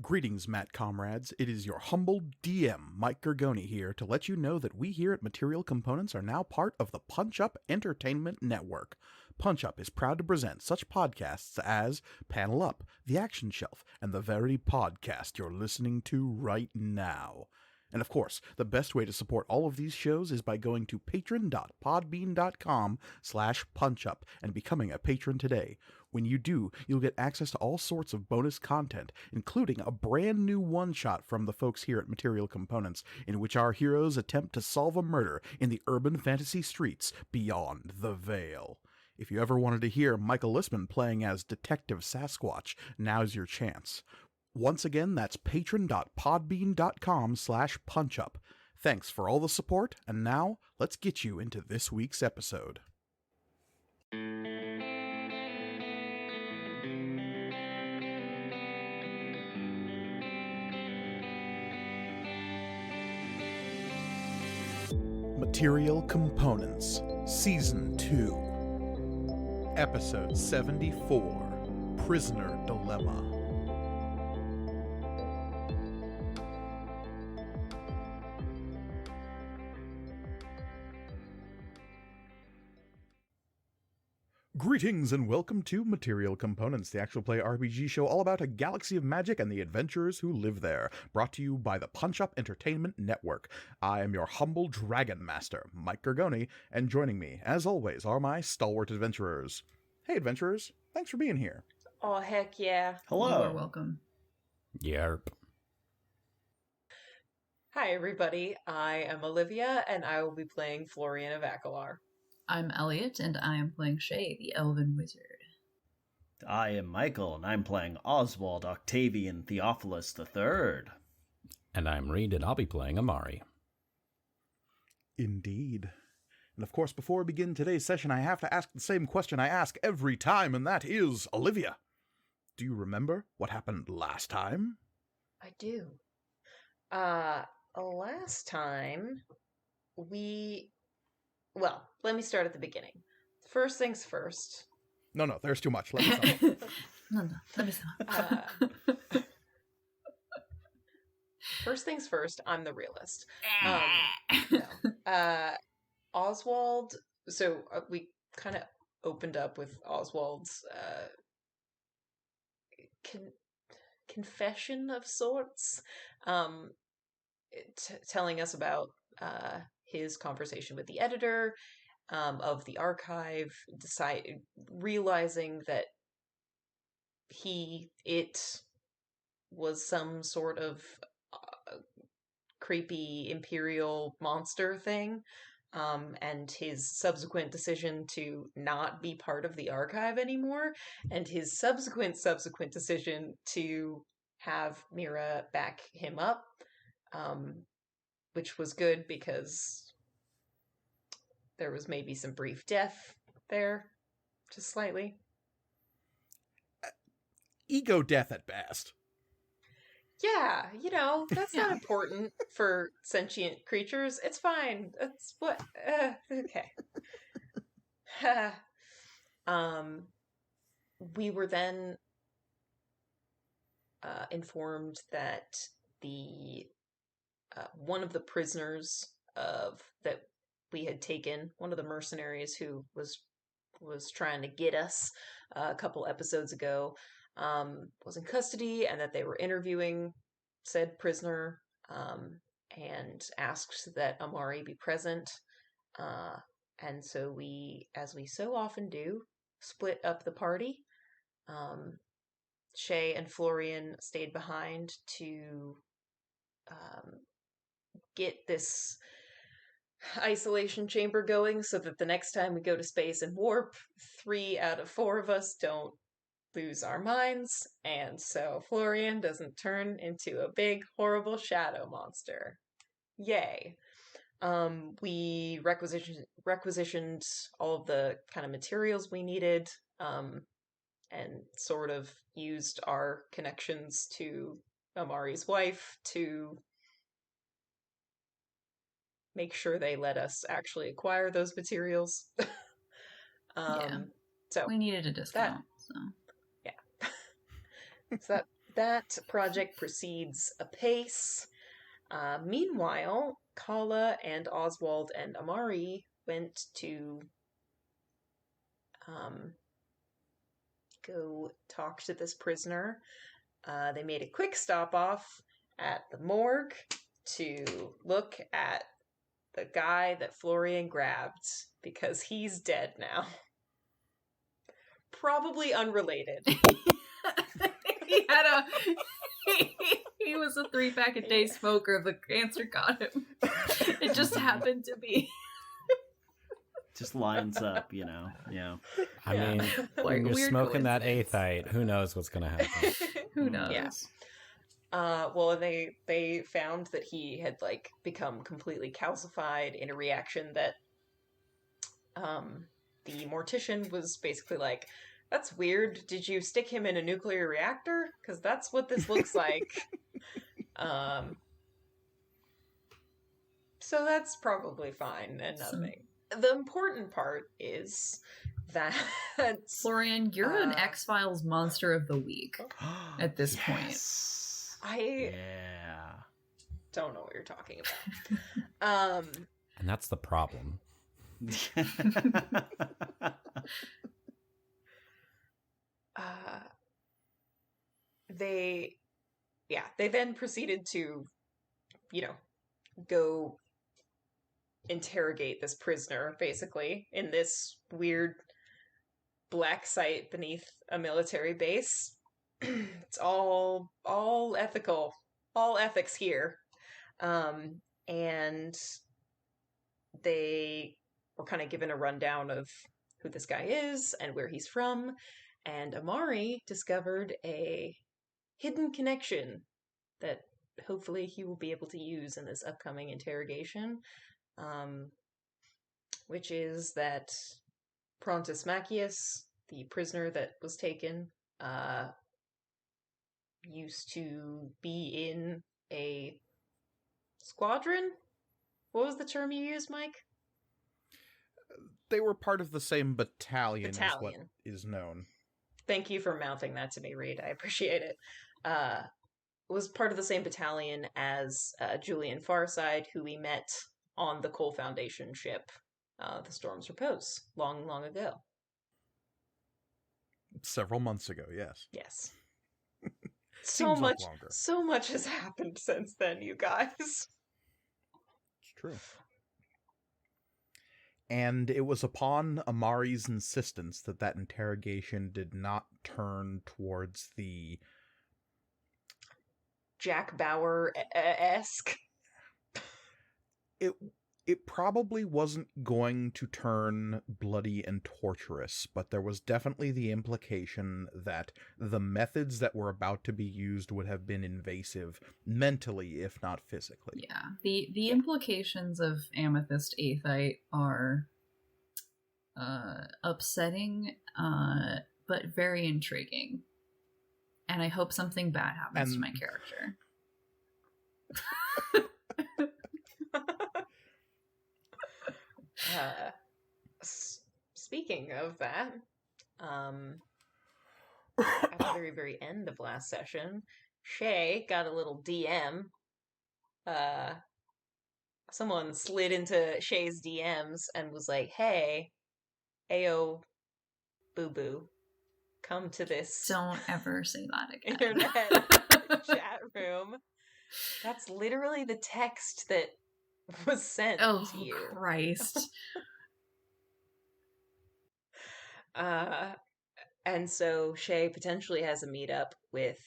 Greetings, Matt comrades. It is your humble DM, Mike Gergoni, here to let you know that we here at Material Components are now part of the Punch Up Entertainment Network. Punch Up is proud to present such podcasts as Panel Up, The Action Shelf, and the very podcast you're listening to right now. And of course, the best way to support all of these shows is by going to patron.podbean.com/punchup and becoming a patron today. When you do, you'll get access to all sorts of bonus content, including a brand new one-shot from the folks here at Material Components, in which our heroes attempt to solve a murder in the urban fantasy streets beyond the Veil. If you ever wanted to hear Michael Listman playing as Detective Sasquatch, now's your chance. Once again, that's patron.podbean.com/punchup. Thanks for all the support, and now let's get you into this week's episode. Material Components, Season 2, Episode 74, Prisoner Dilemma. Greetings and welcome to Material Components, the actual play RPG show all about a galaxy of magic and the adventurers who live there, brought to you by the Punch Up Entertainment Network. I am your humble dragon master, Mike Gergoni, and joining me, as always, are my stalwart adventurers. Hey adventurers, thanks for being here. Oh, heck yeah. Hello. You're welcome. Yerp. Hi, everybody. I am Olivia, and I will be playing Florian of Akalar. I'm Elliot, and I am playing Shay, the Elven Wizard. I am Michael, and I'm playing Oswald Octavian Theophilus III. And I'm Reed, and I'll be playing Amari. Indeed. And of course, before we begin today's session, I have to ask the same question I ask every time, and that is, Olivia, do you remember what happened last time? I do. Last time, Well, let me start at the beginning. First things first. No, there's too much. Let me stop. No, let me stop. First things first, I'm the realist. Oswald, so we kind of opened up with Oswald's confession of sorts, telling us about his conversation with the editor of the archive, realizing that it was some sort of creepy imperial monster thing, and his subsequent decision to not be part of the archive anymore, and his subsequent decision to have Mira back him up, which was good because there was maybe some brief death there, just slightly. Ego death at best. Yeah, that's not important for sentient creatures. It's fine. That's what. Okay. We were then informed that the one of the prisoners that we had taken, one of the mercenaries who was trying to get us a couple episodes ago, was in custody, and that they were interviewing said prisoner, and asked that Amari be present. And so we, as we so often do, split up the party. Shay and Florian stayed behind to get this isolation chamber going so that the next time we go to space and warp, 3 out of 4 of us don't lose our minds, and so Florian doesn't turn into a big, horrible shadow monster. Yay. We requisitioned all of the kind of materials we needed, and sort of used our connections to Amari's wife to make sure they let us actually acquire those materials. Yeah. So we needed a discount, so. Yeah. So that project proceeds apace. Meanwhile, Kala and Oswald and Amari went to go talk to this prisoner. They made a quick stop off at the morgue to look at the guy that Florian grabbed because he's dead now. Probably unrelated. he had he was a 3-pack-a-day smoker. The cancer got him. It just happened to be. Just lines up, you know. Yeah. I mean, when you're Weird smoking that coincidence. aethite, who knows what's going to happen? Who knows? Yeah. Well, they found that he had like become completely calcified in a reaction that the mortician was basically like, "That's weird. Did you stick him in a nuclear reactor? Because that's what this looks like." So that's probably fine and nothing. The important part is that Florian, you're an X-Files monster of the week at this point. I don't know what you're talking about. And that's the problem. They then proceeded to, go interrogate this prisoner, basically, in this weird black site beneath a military base. It's all ethical, all ethics here. And they were kind of given a rundown of who this guy is and where he's from. And Amari discovered a hidden connection that hopefully he will be able to use in this upcoming interrogation, which is that Prontus Macius, the prisoner that was taken, used to be in a squadron? What was the term you used, Mike? They were part of the same battalion. Is what Battalion. is known. Thank you for mouthing that to me, Reed. I appreciate it. Was part of the same battalion as Julian Farside, who we met on the Cole Foundation ship, the Storm's Repose, long, long ago. Several months ago, yes. Yes. Seems like longer. So much has happened since then, you guys. It's true. And it was upon Amari's insistence that interrogation did not turn towards the Jack Bauer-esque. It probably wasn't going to turn bloody and torturous, but there was definitely the implication that the methods that were about to be used would have been invasive mentally, if not physically. Yeah. The implications of amethyst aethite are upsetting, but very intriguing. And I hope something bad happens to my character. Speaking of that, at the very, very end of last session, Shay got a little DM. Someone slid into Shay's DMs and was like, "Hey, Ayo, Boo Boo, come to this Don't ever say that again. internet chat room." That's literally the text that was sent to you. Oh, Christ. And so Shay potentially has a meetup with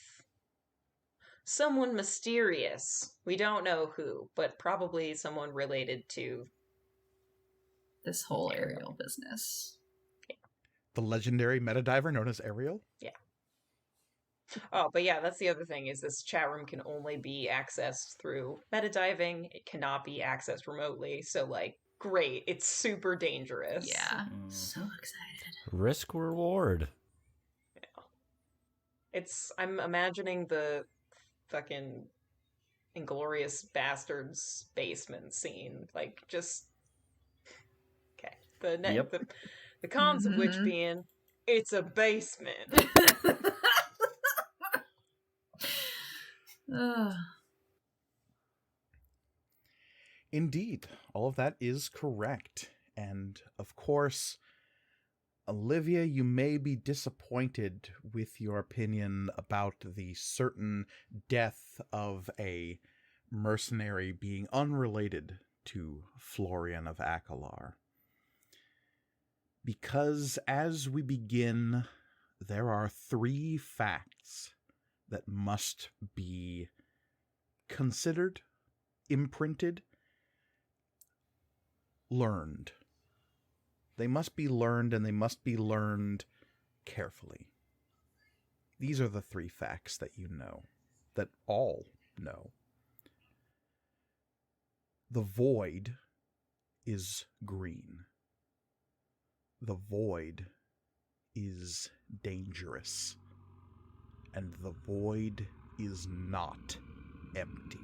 someone mysterious. We don't know who, but probably someone related to This whole Ariel business. The legendary metadiver known as Ariel? Yeah. Oh, but yeah, that's the other thing, is this chat room can only be accessed through metadiving. It cannot be accessed remotely. So, like, great. It's super dangerous. Yeah. So excited. Risk reward. Yeah. I'm imagining the fucking Inglorious Bastards basement scene. Like, just... Okay. The cons of which being, it's a basement. Ugh. Indeed, all of that is correct. And of course, Olivia, you may be disappointed with your opinion about the certain death of a mercenary being unrelated to Florian of Akalar. Because as we begin, there are 3 facts that must be considered, imprinted, learned. They must be learned, and they must be learned carefully. These are the 3 facts that you know, that all know. The void is green. The void is dangerous. And the void is not empty.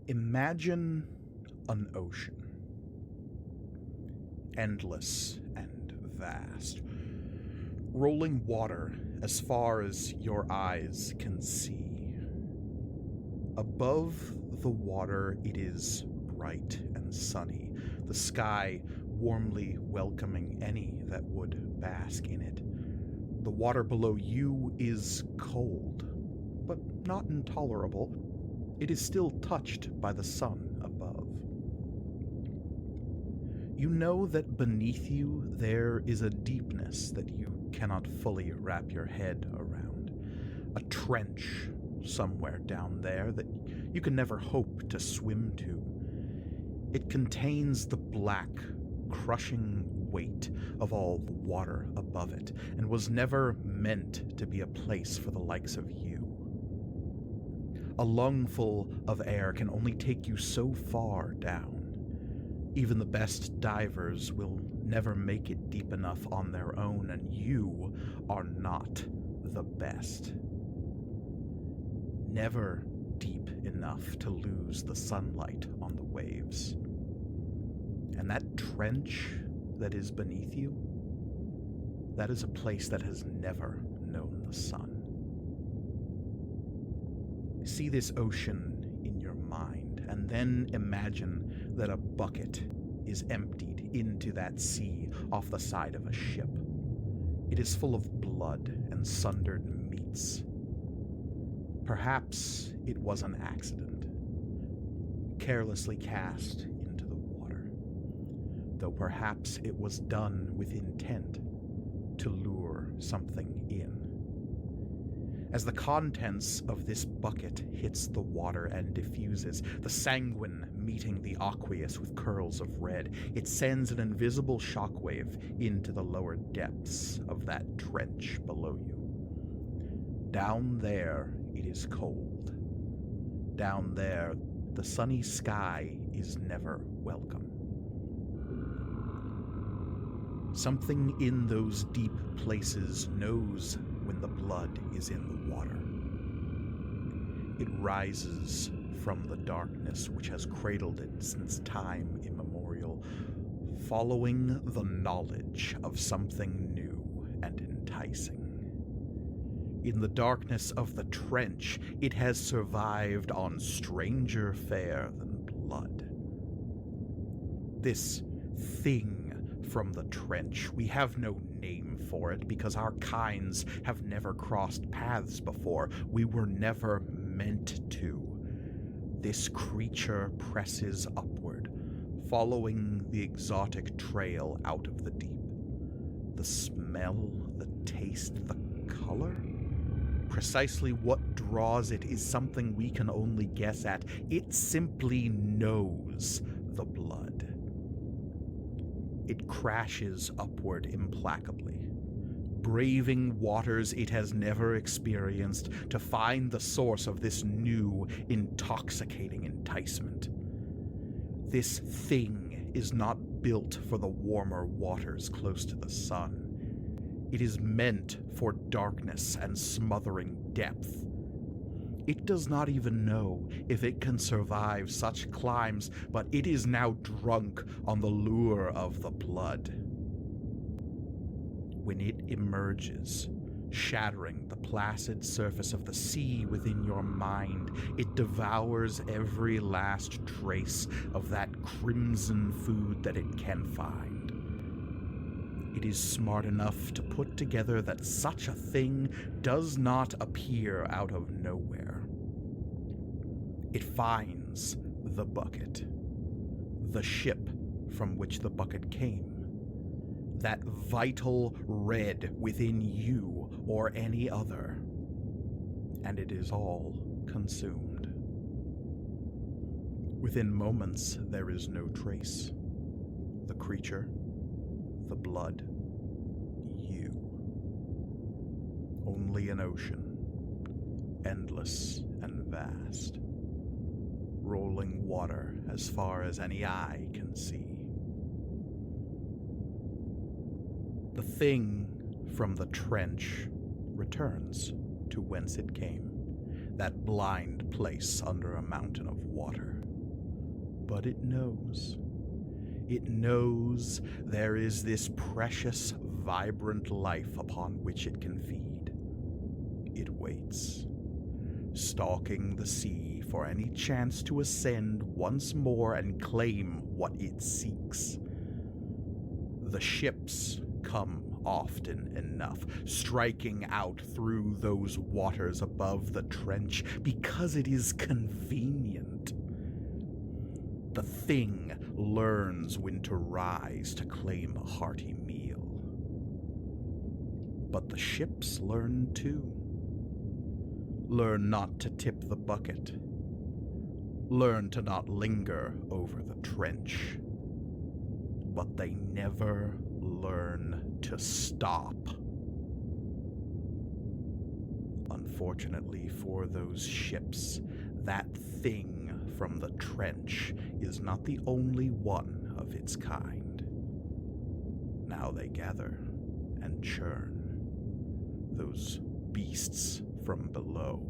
Imagine an ocean. Endless and vast. Rolling water as far as your eyes can see. Above the water, it is bright and sunny, the sky warmly welcoming any that would bask in it. The water below you is cold, but not intolerable. It is still touched by the sun above. You know that beneath you there is a deepness that you cannot fully wrap your head around. A trench somewhere down there that you can never hope to swim to. It contains the black, crushing weight of all the water above it, and was never meant to be a place for the likes of you. A lungful of air can only take you so far down. Even the best divers will never make it deep enough on their own, and you are not the best. Never deep enough to lose the sunlight on the waves. And that trench that is beneath you, that is a place that has never known the sun. See this ocean in your mind, and then imagine that a bucket is emptied into that sea off the side of a ship. It is full of blood and sundered meats. Perhaps it was an accident, carelessly cast into the water, though perhaps it was done with intent to lure something in. As the contents of this bucket hits the water and diffuses, the sanguine meeting the aqueous with curls of red, it sends an invisible shockwave into the lower depths of that trench below you. Down there, it is cold. Down there, the sunny sky is never welcome. Something in those deep places knows when the blood is in the water. It rises from the darkness which has cradled it since time immemorial, following the knowledge of something new and enticing. In the darkness of the trench, it has survived on stranger fare than blood. This thing from the trench, we have no name for it because our kinds have never crossed paths before. We were never meant to. This creature presses upward, following the exotic trail out of the deep. The smell, the taste, the color? Precisely what draws it is something we can only guess at. It simply knows the blood. It crashes upward implacably, braving waters it has never experienced to find the source of this new, intoxicating enticement. This thing is not built for the warmer waters close to the sun. It is meant for darkness and smothering depth. It does not even know if it can survive such climbs, but it is now drunk on the lure of the blood. When it emerges, shattering the placid surface of the sea within your mind. It devours every last trace of that crimson food that it can find. It is smart enough to put together that such a thing does not appear out of nowhere. It finds the bucket, the ship from which the bucket came, that vital red within you or any other, and it is all consumed. Within moments, there is no trace. The creature, the blood, you. Only an ocean, endless and vast, rolling water as far as any eye can see. The thing from the trench returns to whence it came, that blind place under a mountain of water. But it knows there is this precious, vibrant life upon which it can feed. It waits, stalking the sea for any chance to ascend once more and claim what it seeks. The ships come often enough, striking out through those waters above the trench because it is convenient. The thing learns when to rise to claim a hearty meal. But the ships learn too. Learn not to tip the bucket. Learn to not linger over the trench. But they never learn to stop. Unfortunately for those ships, that thing from the trench is not the only one of its kind. Now they gather and churn, those beasts from below,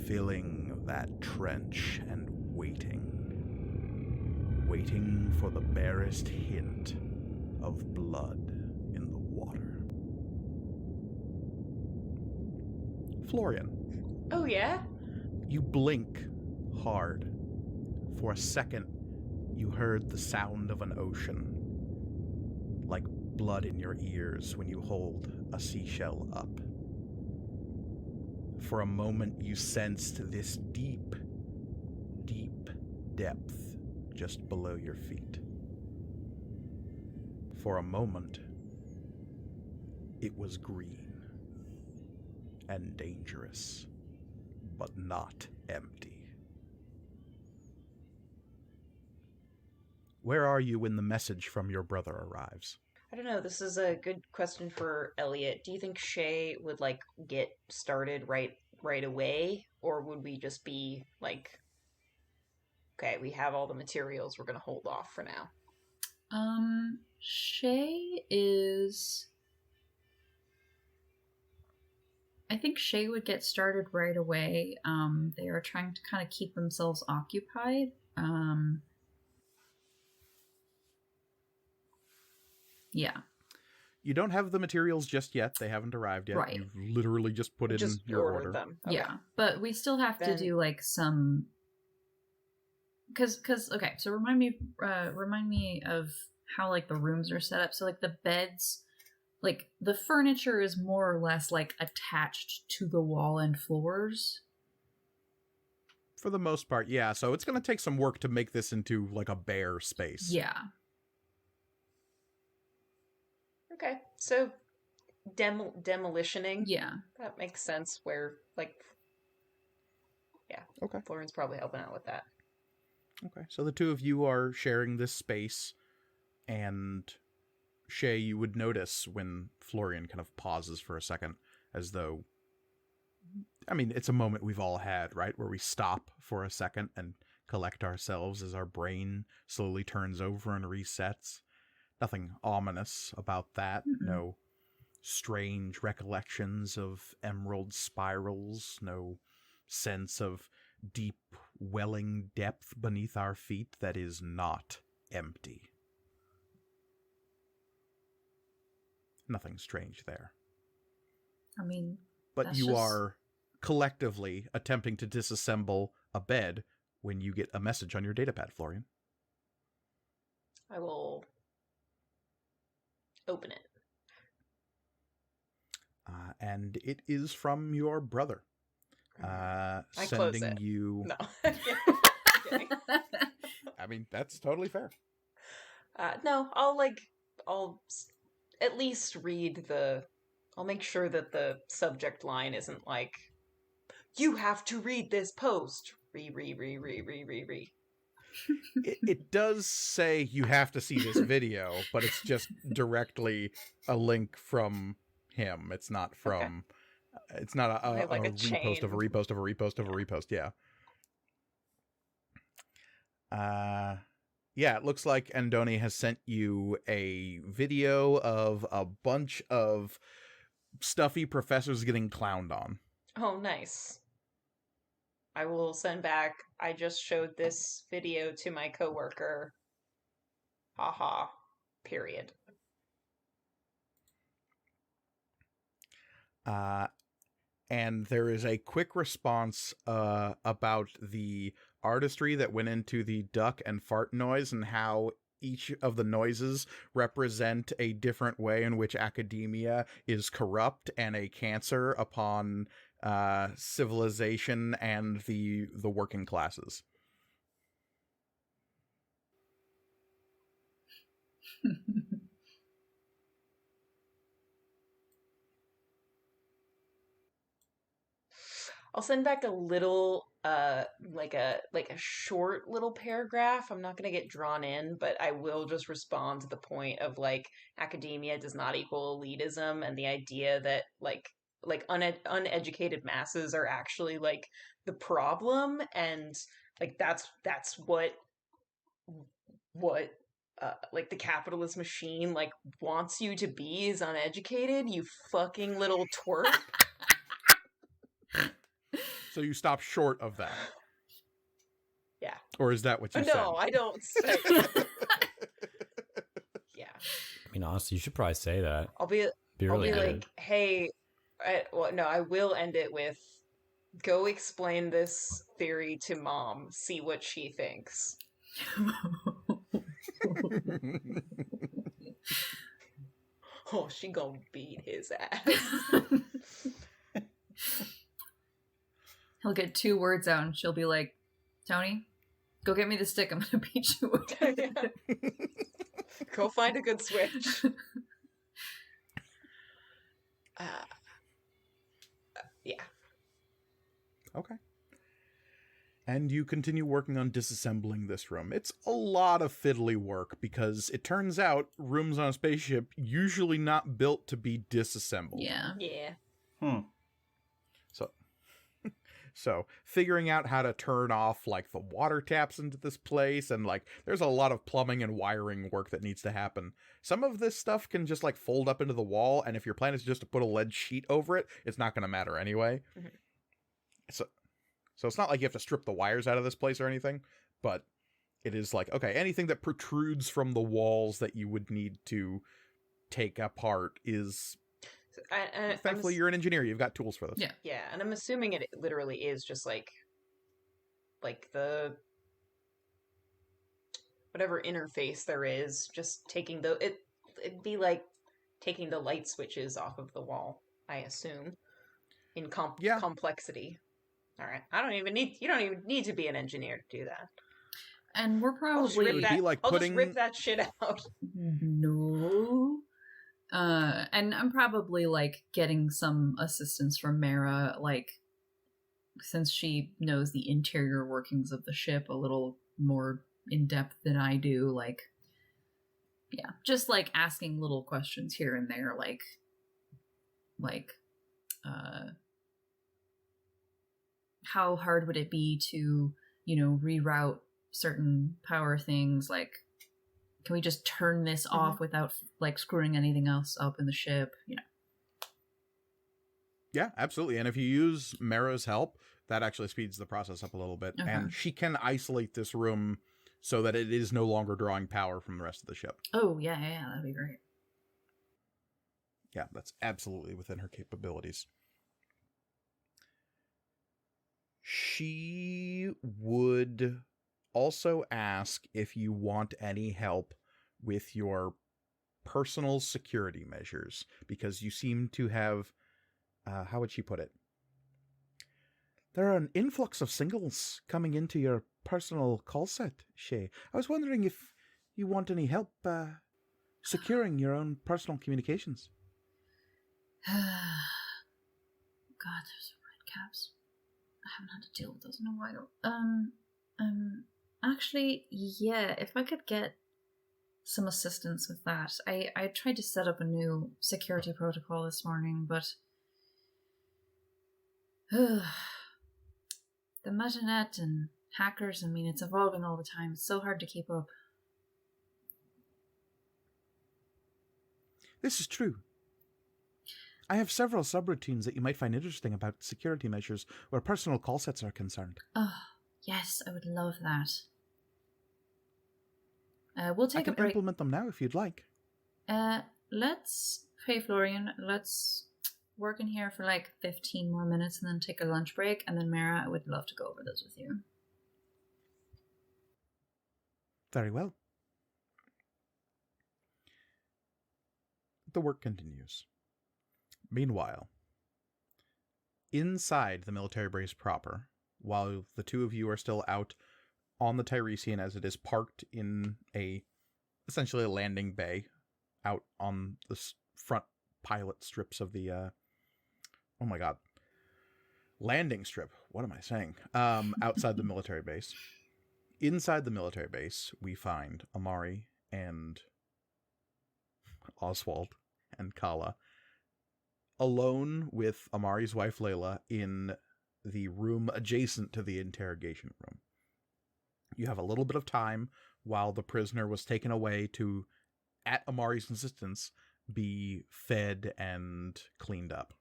filling that trench and waiting for the barest hint of blood in the water. Florian, Oh, yeah? you blink hard. For a second, you heard the sound of an ocean, like blood in your ears when you hold a seashell up. For a moment, you sensed this deep, deep depth just below your feet. For a moment, it was green and dangerous, but not empty. Where are you when the message from your brother arrives? I don't know. This is a good question for Elliot. Do you think Shay would get started right away, or would we just be like, okay, we have all the materials, we're gonna hold off for now? Shay is. I think Shay would get started right away. They are trying to kind of keep themselves occupied. Yeah. You don't have the materials just yet. They haven't arrived yet. Right. You've literally just put Just in your ordered order. them. Okay. Yeah, but we still have to Then- do some. Because okay, so remind me of how the rooms are set up. So the beds, the furniture is more or less attached to the wall and floors. For the most part, yeah. So it's going to take some work to make this into a bare space. Yeah. Okay, so demolitioning. Yeah. That makes sense. Where yeah. Okay. Florian's probably helping out with that. Okay. So the two of you are sharing this space, and Shay, you would notice when Florian kind of pauses for a second, as though, I mean, it's a moment we've all had, right? Where we stop for a second and collect ourselves as our brain slowly turns over and resets. Nothing ominous about that. Mm-mm. No strange recollections of emerald spirals. No sense of deep welling depth beneath our feet that is not empty. Nothing strange there. I mean, But that's you just- are collectively attempting to disassemble a bed when you get a message on your datapad, Florian. I will open it. And it is from your brother. I close Sending it. you... No. Kidding. I mean, that's totally fair. No, I'll at least read I'll make sure that the subject line isn't like, you have to read this post. Re. It does say you have to see this video, but it's just directly a link from him. It's not from... It's not a Like a repost of a chain. repost of a repost of a repost, yeah. Yeah, it looks like Andoni has sent you a video of a bunch of stuffy professors getting clowned on. Oh, nice. I will send back, I just showed this video to my coworker. Haha. Period. And there is a quick response about the artistry that went into the duck and fart noise and how each of the noises represent a different way in which academia is corrupt and a cancer upon civilization and the working classes. I'll send back a little like a short little paragraph. I'm not going to get drawn in, but I will just respond to the point of like academia does not equal elitism, and the idea that uneducated masses are actually like the problem, and like that's what like the capitalist machine like wants you to be, is uneducated, you fucking little twerp. So you stop short of that. Yeah. Or is that what you said? No, I don't say. Yeah. I mean, honestly, you should probably say that. I'll be Really good. like, hey, I will end it with, go explain this theory to mom, see what she thinks. Oh, she gonna beat his ass. He'll get 2 words out and she'll be like, Tony, go get me the stick. I'm going to beat you with it. Go find a good switch. Yeah. Okay. And you continue working on disassembling this room. It's a lot of fiddly work because it turns out rooms on a spaceship usually not built to be disassembled. Yeah. Yeah. So figuring out how to turn off like the water taps into this place, and like there's a lot of plumbing and wiring work that needs to happen. Some of this stuff can just like fold up into the wall, and if your plan is just to put a lead sheet over it, it's not going to matter anyway. Mm-hmm. So it's not like you have to strip the wires out of this place or anything, but it is like, okay, anything that protrudes from the walls that you would need to take apart is... Thankfully, you're an engineer. You've got tools for this. Yeah. Yeah, and I'm assuming it literally is just like the whatever interface there is, just taking it'd be like taking the light switches off of the wall, I assume, in complexity. All right, you don't even need to be an engineer to do that. And we're I'll just probably... just rip that shit out. No. And I'm probably like getting some assistance from Mara, like, since she knows the interior workings of the ship a little more in depth than I do, like, yeah, just like asking little questions here and there, like, how hard would it be to, reroute certain power things, like, can we just turn this off without like screwing anything else up in the ship? Yeah, absolutely. And if you use Mara's help, that actually speeds the process up a little bit. Okay. And she can isolate this room so that it is no longer drawing power from the rest of the ship. Oh, yeah, that'd be great. Yeah, that's absolutely within her capabilities. She would also ask if you want any help with your personal security measures, because you seem to have, how would she put it? There are an influx of singles coming into your personal call set, Shay. I was wondering if you want any help securing your own personal communications. God, those red caps. I haven't had to deal with those in a while. Actually, yeah, if I could get some assistance with that. I tried to set up a new security protocol this morning, but the metanet and hackers, I mean, it's evolving all the time. It's so hard to keep up. This is true. I have several subroutines that you might find interesting about security measures where personal call sets are concerned. Oh, yes, I would love that. We'll take I a can break. implement them now if you'd like. Hey Florian, let's work in here for like 15 more minutes and then take a lunch break. And then Mara, I would love to go over those with you. Very well. The work continues. Meanwhile, inside the military base proper, while the two of you are still out on the Tiresian as it is parked in essentially a landing bay out on the front pilot strips of the, oh my god, landing strip. What am I saying? Outside the military base. Inside the military base, we find Amari and Oswald and Kala alone with Amari's wife Layla in the room adjacent to the interrogation room. You have a little bit of time while the prisoner was taken away to, at Amari's insistence, be fed and cleaned up.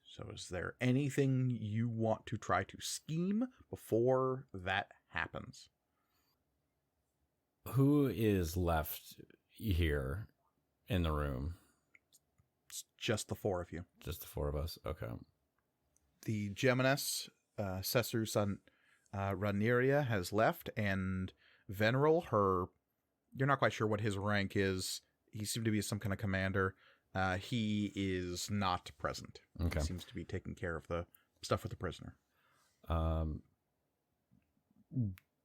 So is there anything you want to try to scheme before that happens? Who is left here in the room? It's just the four of you. Just the four of us? Okay. The Geminis, Cesar Sun Raniria has left, and Veneral, you're not quite sure what his rank is. He seemed to be some kind of commander. He is not present. Okay. He seems to be taking care of the stuff with the prisoner.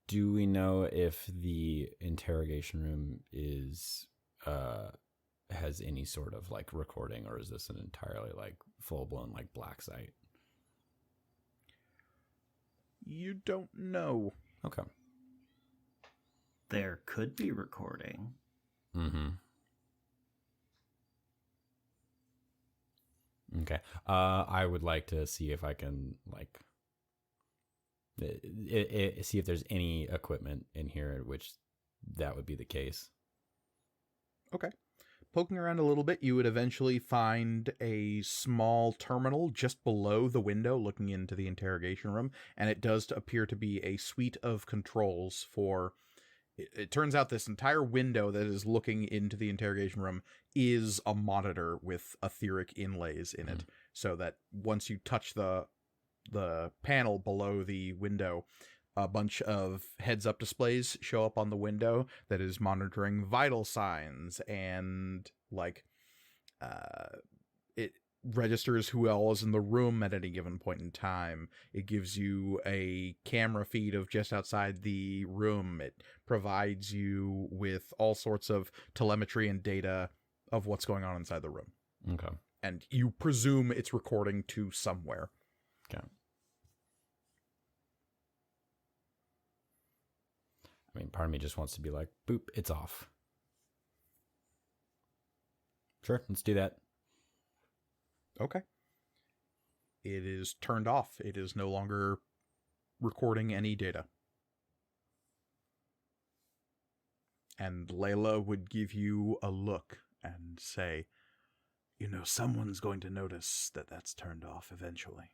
Do we know if the interrogation room is has any sort of like recording, or is this an entirely like full blown like black site? You don't know. Okay. There could be recording. Mm-hmm. Okay. I would like to see if I can like see if there's any equipment in here at which that would be the case. Okay. Poking around a little bit, you would eventually find a small terminal just below the window looking into the interrogation room, and it does appear to be a suite of controls for... It turns out this entire window that is looking into the interrogation room is a monitor with etheric inlays in it, so that once you touch the panel below the window, a bunch of heads-up displays show up on the window that is monitoring vital signs, and it registers who all is in the room at any given point in time. It gives you a camera feed of just outside the room. It provides you with all sorts of telemetry and data of what's going on inside the room. Okay. And you presume it's recording to somewhere. Okay. I mean, part of me just wants to be like, boop, it's off. Sure, let's do that. Okay. It is turned off. It is no longer recording any data. And Layla would give you a look and say, you know, someone's going to notice that that's turned off eventually.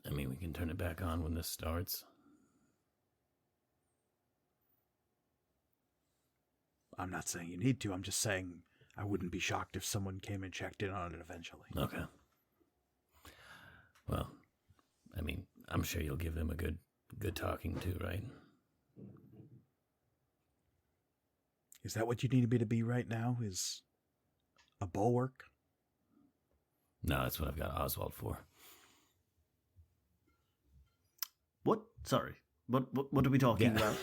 I mean, we can turn it back on when this starts. I'm not saying you need to. I'm just saying I wouldn't be shocked if someone came and checked in on it eventually. Okay. Well, I mean, I'm sure you'll give him a good talking to, right? Is that what you need me to be right now? Is a bulwark? No, that's what I've got Oswald for. What? Sorry. What are we talking about?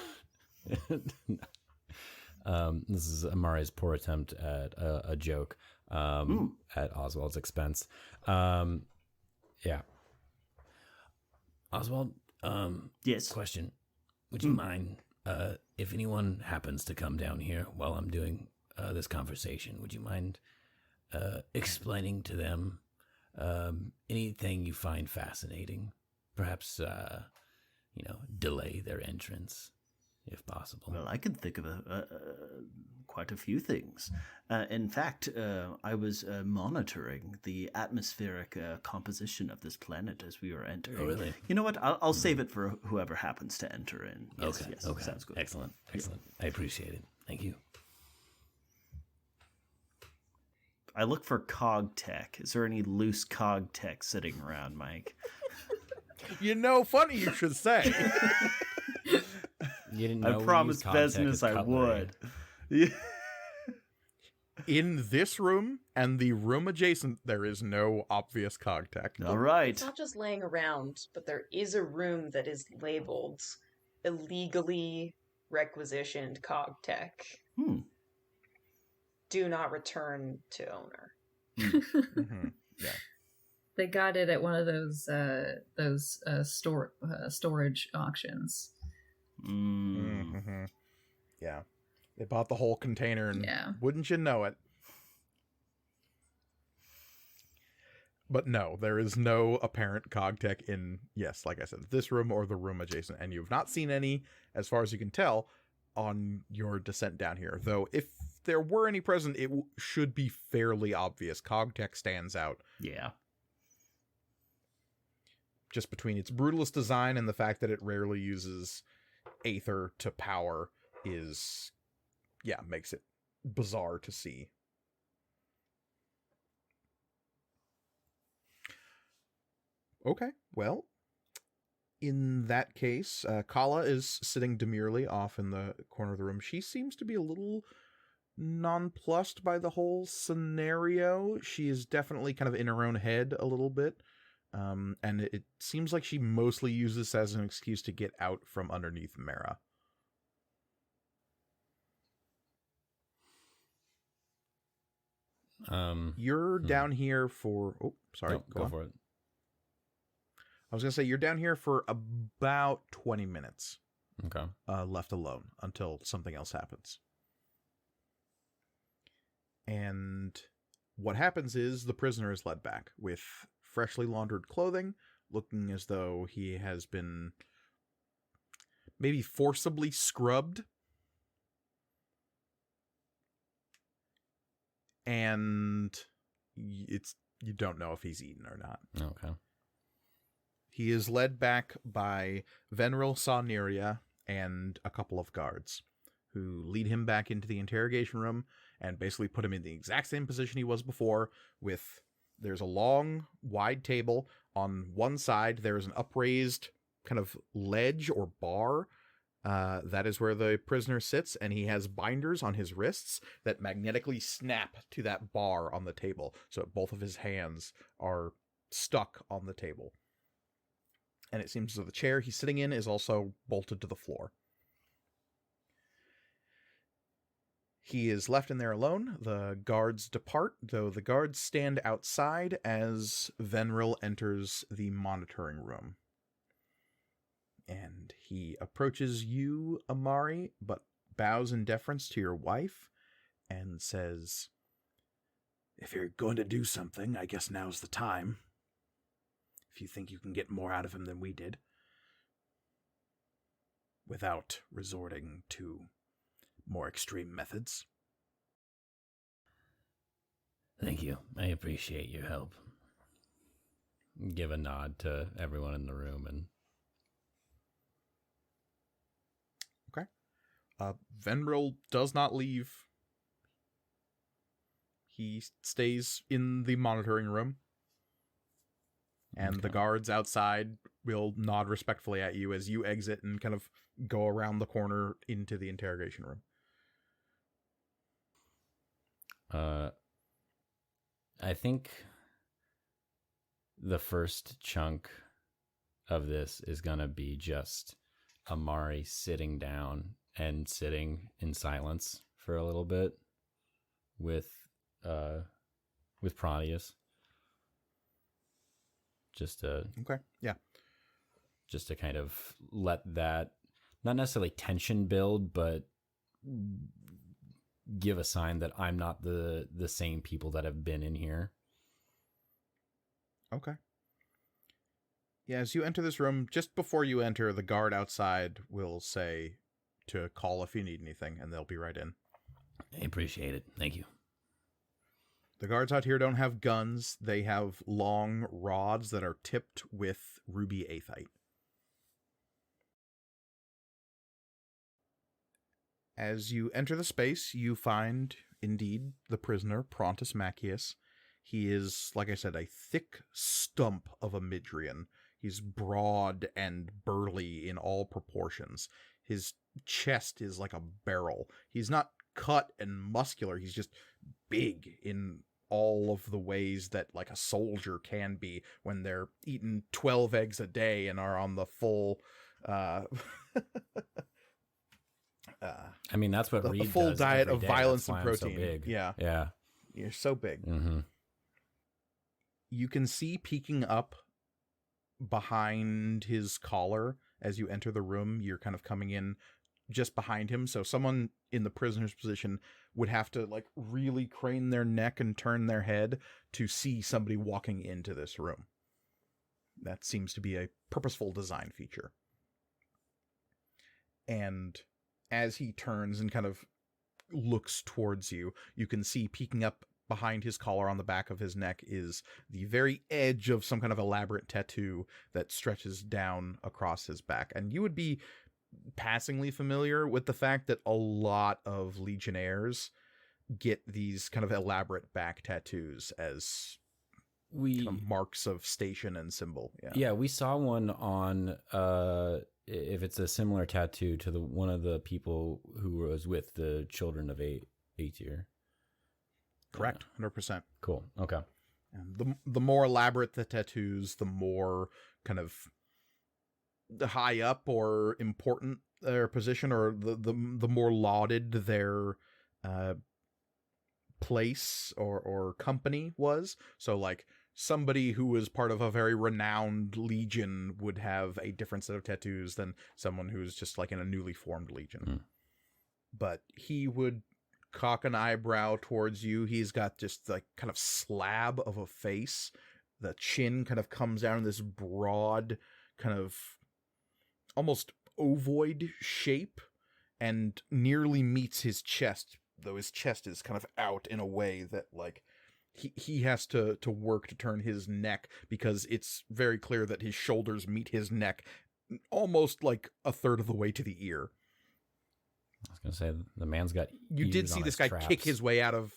This is Amari's poor attempt at a joke at Oswald's expense. Yeah. Oswald, Yes. question. Would you mind if anyone happens to come down here while I'm doing this conversation, would you mind explaining to them anything you find fascinating? Perhaps, delay their entrance, if possible. Well, I can think of quite a few things. In fact, I was monitoring the atmospheric composition of this planet as we were entering. Oh, really? You know what? I'll save it for whoever happens to enter in. Yes, Okay. Sounds good. Excellent. I appreciate it. Thank you. I look for cog tech. Is there any loose cog tech sitting around, Mike? Funny you should say. You didn't I know we promised use contact business as I cutlery. would. In this room and the room adjacent, there is no obvious cog tech. All right. It's not just laying around, but there is a room that is labeled illegally requisitioned cog tech. Do not return to owner. Mm-hmm. Yeah. They got it at one of those storage auctions. Mm-hmm. Yeah. They bought the whole container, and wouldn't you know it? But no, there is no apparent cog tech in, yes, like I said, this room or the room adjacent. And you've not seen any, as far as you can tell, on your descent down here. Though, if there were any present, it should be fairly obvious. Cog tech stands out. Yeah. Just between its brutalist design and the fact that it rarely uses aether to power makes it bizarre to see. Okay, well, in that case, Kala is sitting demurely off in the corner of the room. She seems to be a little nonplussed by the whole scenario. She is definitely kind of in her own head a little bit. And it seems like she mostly uses this as an excuse to get out from underneath Mara. You're down here for... Oh, sorry. No, go for it. I was going to say, you're down here for about 20 minutes. Okay. Left alone until something else happens. And what happens is the prisoner is led back with freshly laundered clothing, looking as though he has been maybe forcibly scrubbed. And you don't know if he's eaten or not. Okay. He is led back by Veneral Sauniria and a couple of guards who lead him back into the interrogation room and basically put him in the exact same position he was before. There's a long, wide table. On one side, there is an upraised kind of ledge or bar. That is where the prisoner sits, and he has binders on his wrists that magnetically snap to that bar on the table. So both of his hands are stuck on the table. And it seems as though the chair he's sitting in is also bolted to the floor. He is left in there alone. The guards depart, though the guards stand outside as Venril enters the monitoring room. And he approaches you, Amari, but bows in deference to your wife and says, "If you're going to do something, I guess now's the time. If you think you can get more out of him than we did, without resorting to more extreme methods." Thank you. I appreciate your help. Give a nod to everyone in the room and Venril does not leave. He stays in the monitoring room. And the guards outside will nod respectfully at you as you exit and kind of go around the corner into the interrogation room. I think the first chunk of this is going to be just Amari sitting down and sitting in silence for a little bit with Prodius. Just to kind of let that, not necessarily tension build, but give a sign that I'm not the same people that have been in here. Okay. Yeah, as you enter this room, just before you enter, the guard outside will say to call if you need anything, and they'll be right in. I appreciate it. Thank you. The guards out here don't have guns. They have long rods that are tipped with ruby aethite. As you enter the space, you find, indeed, the prisoner, Prontus Macius. He is, like I said, a thick stump of a Midrian. He's broad and burly in all proportions. His chest is like a barrel. He's not cut and muscular. He's just big in all of the ways that like a soldier can be when they're eating 12 eggs a day and are on the full I mean, that's what the Reed full does diet every of day. violence That's and why I'm so protein. big. Yeah. You're so big. Mm-hmm. You can see peeking up behind his collar as you enter the room. You're kind of coming in just behind him. So someone in the prisoner's position would have to like really crane their neck and turn their head to see somebody walking into this room. That seems to be a purposeful design feature. And as he turns and kind of looks towards you, you can see peeking up behind his collar on the back of his neck is the very edge of some kind of elaborate tattoo that stretches down across his back. And you would be passingly familiar with the fact that a lot of legionnaires get these kind of elaborate back tattoos as kind of marks of station and symbol. Yeah, we saw one on if it's a similar tattoo to the one of the people who was with the children of Aetir. Correct, 100%. Cool. Okay. And the more elaborate the tattoos, the more kind of high up or important their position, or the more lauded their place or company was. So like somebody who was part of a very renowned legion would have a different set of tattoos than someone who's just like in a newly formed legion. But he would cock an eyebrow towards you. He's got just like kind of slab of a face. The chin kind of comes down in this broad kind of almost ovoid shape and nearly meets his chest, though his chest is kind of out in a way that like he has to work to turn his neck, because it's very clear that his shoulders meet his neck almost like a third of the way to the ear. I was gonna say the man's got. You did see this guy traps. kick his way out of.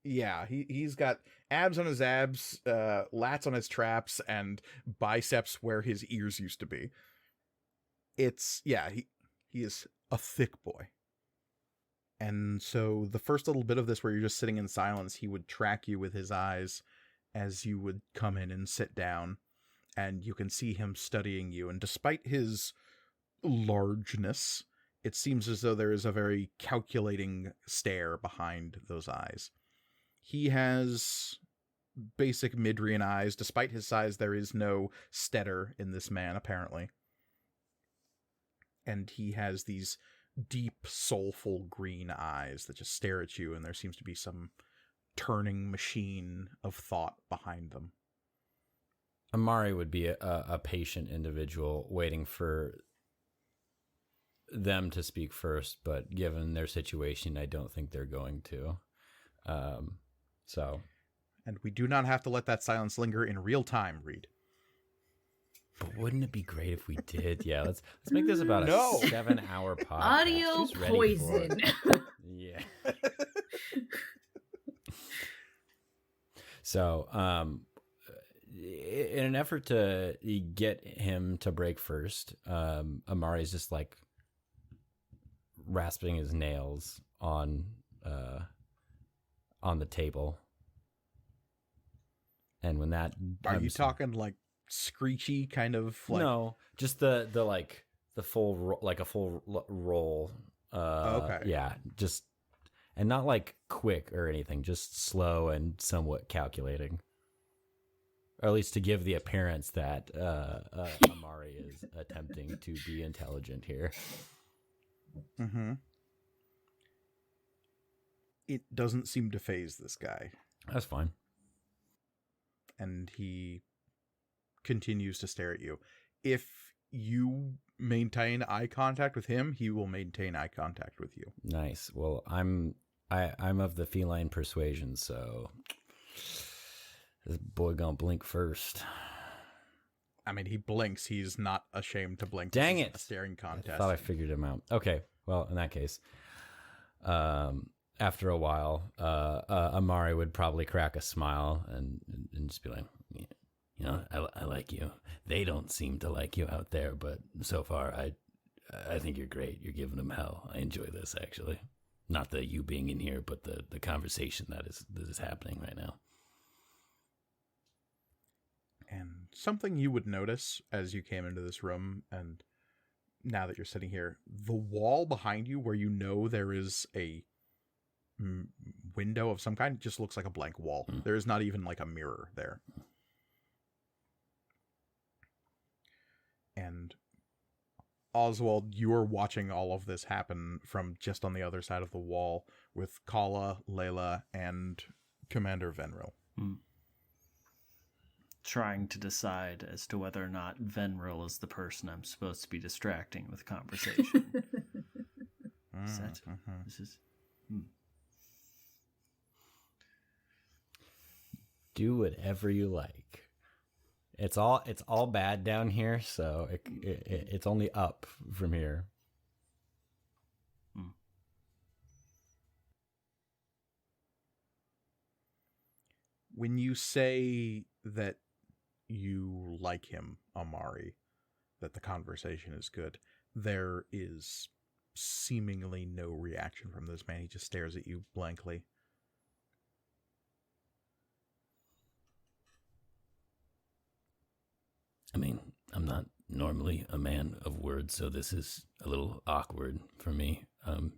Yeah, he's got abs on his abs, lats on his traps, and biceps where his ears used to be. He is a thick boy. And so the first little bit of this where you're just sitting in silence, he would track you with his eyes as you would come in and sit down, and you can see him studying you. And despite his largeness, it seems as though there is a very calculating stare behind those eyes. He has basic Midrian eyes. Despite his size, there is no stutter in this man, apparently. And he has these deep, soulful green eyes that just stare at you, and there seems to be some turning machine of thought behind them. Amari would be a patient individual waiting for them to speak first, but given their situation, I don't think they're going to. And we do not have to let that silence linger in real time, Reed. But wouldn't it be great if we did? Yeah, let's make this about a No. 7-hour podcast. Audio Who's ready for it? poison. Yeah. So, in an effort to get him to break first, Amari's just like rasping his nails on the table. And when that Are you talking like screechy kind of like? No, just the like the full like a full roll. Okay. Yeah, just and not like quick or anything, just slow and somewhat calculating. Or at least to give the appearance that Amari is attempting to be intelligent here. Mm-hmm. It doesn't seem to faze this guy. That's fine. And he continues to stare at you. If you maintain eye contact with him, he will maintain eye contact with you. Nice. Well, I'm of the feline persuasion, so this boy gonna blink first. I mean, he blinks. He's not ashamed to blink. Dang This is it. a staring contest. I thought I figured him out. Okay. Well, in that case, after a while, Amari would probably crack a smile and just be like, You know, I like you. They don't seem to like you out there, but so far, I think you're great. You're giving them hell. I enjoy this, actually. Not the you being in here, but the conversation that is happening right now. And something you would notice as you came into this room, and now that you're sitting here, the wall behind you where you know there is a window of some kind just looks like a blank wall. There is not even like a mirror there. And Oswald, you are watching all of this happen from just on the other side of the wall with Kala, Layla, and Commander Venril. Trying to decide as to whether or not Venril is the person I'm supposed to be distracting with conversation. This is... do whatever you like. It's all bad down here, so it's only up from here. When you say that you like him, Amari, that the conversation is good, there is seemingly no reaction from this man. He just stares at you blankly. I mean, I'm not normally a man of words, so this is a little awkward for me.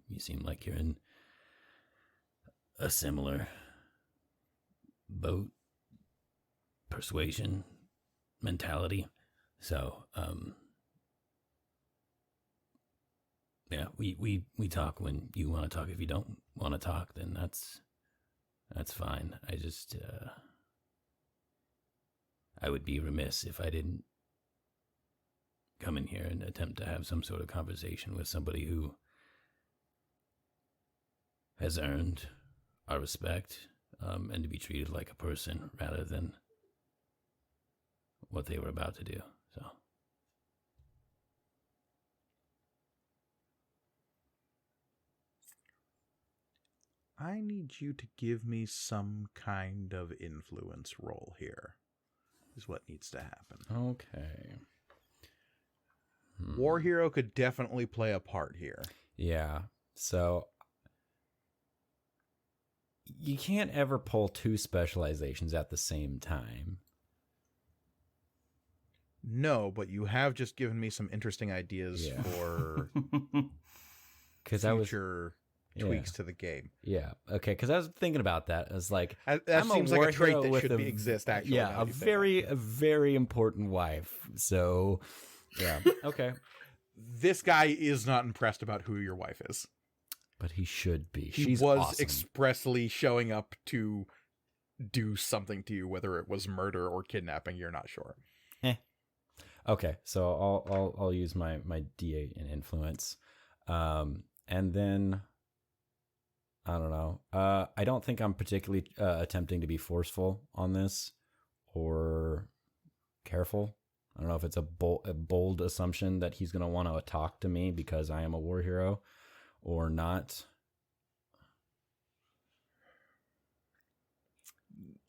You seem like you're in a similar boat, persuasion, mentality. So, yeah, we talk when you want to talk. If you don't want to talk, then that's fine. I just, I would be remiss if I didn't come in here and attempt to have some sort of conversation with somebody who has earned our respect, and to be treated like a person rather than what they were about to do. So, I need you to give me some kind of influence roll here, is what needs to happen. Okay. War Hero could definitely play a part here. Yeah. So you can't ever pull two specializations at the same time. No, but you have just given me some interesting ideas Yeah. for future tweaks to the game. Yeah. Okay. Because I was thinking about that. I was like, That I'm seems a like war a trait hero that with should exist, actually. Yeah, now a you say that. very important wife. So, yeah. Okay. This guy is not impressed about who your wife is. But he should be. He She's was awesome. expressly showing up to do something to you, whether it was murder or kidnapping. You're not sure. Okay, so I'll use my D8 in influence, and then I don't know. I don't think I'm particularly attempting to be forceful on this or careful. I don't know if it's a bold assumption that he's going to want to talk to me because I am a war hero or not.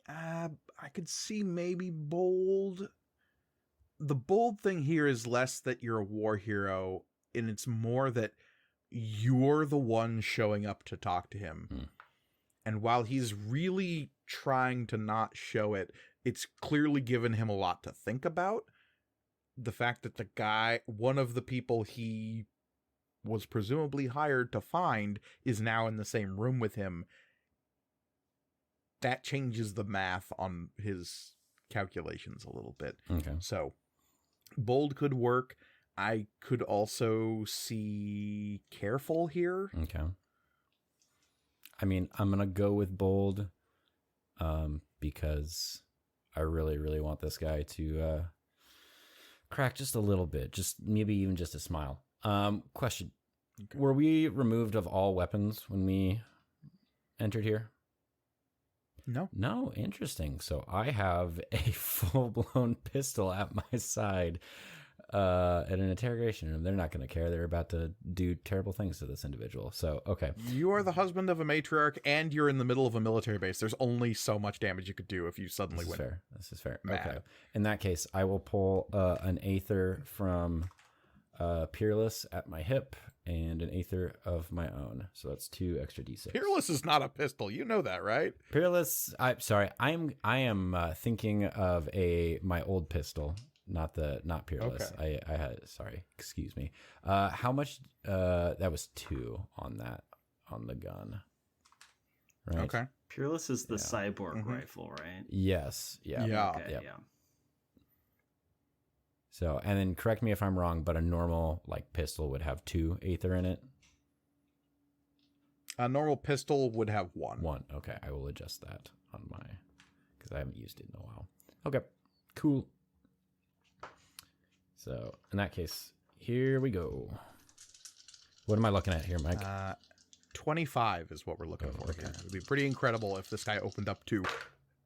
I could see maybe bold. The bold thing here is less that you're a war hero, and it's more that you're the one showing up to talk to him. And while he's really trying to not show it, it's clearly given him a lot to think about. The fact that the guy, one of the people he was presumably hired to find, is now in the same room with him, that changes the math on his calculations a little bit. Okay. So bold could work. I could also see careful here. Okay. I mean, I'm going to go with bold because I really, really want this guy to crack just a little bit, just maybe even just a smile. Question. Okay. Were we removed of all weapons when we entered here? No. Interesting. So I have a full-blown pistol at my side at an interrogation room. They're not going to care. They're about to do terrible things to this individual. So, okay. You are the husband of a matriarch, and you're in the middle of a military base. There's only so much damage you could do if you suddenly This is went fair. This is fair. mad. Okay. In that case, I will pull an Aether from Peerless at my hip and an Aether of my own. So that's 2 extra D6. Peerless is not a pistol. You know that, right? Peerless. I am thinking of my old pistol, not Peerless. Okay. I had excuse me. How much? That was 2 on the gun. Right. Okay. Peerless is the Yeah. cyborg Mhm. rifle, right? Yes. Yeah. Yeah. Okay, Yep. yeah. So, and then correct me if I'm wrong, but a normal pistol would have 2 Aether in it. A normal pistol would have 1. 1. Okay, I will adjust that on because I haven't used it in a while. Okay, cool. So in that case, here we go. What am I looking at here, Mike? 25 is what we're looking for okay. here. It would be pretty incredible if this guy opened up to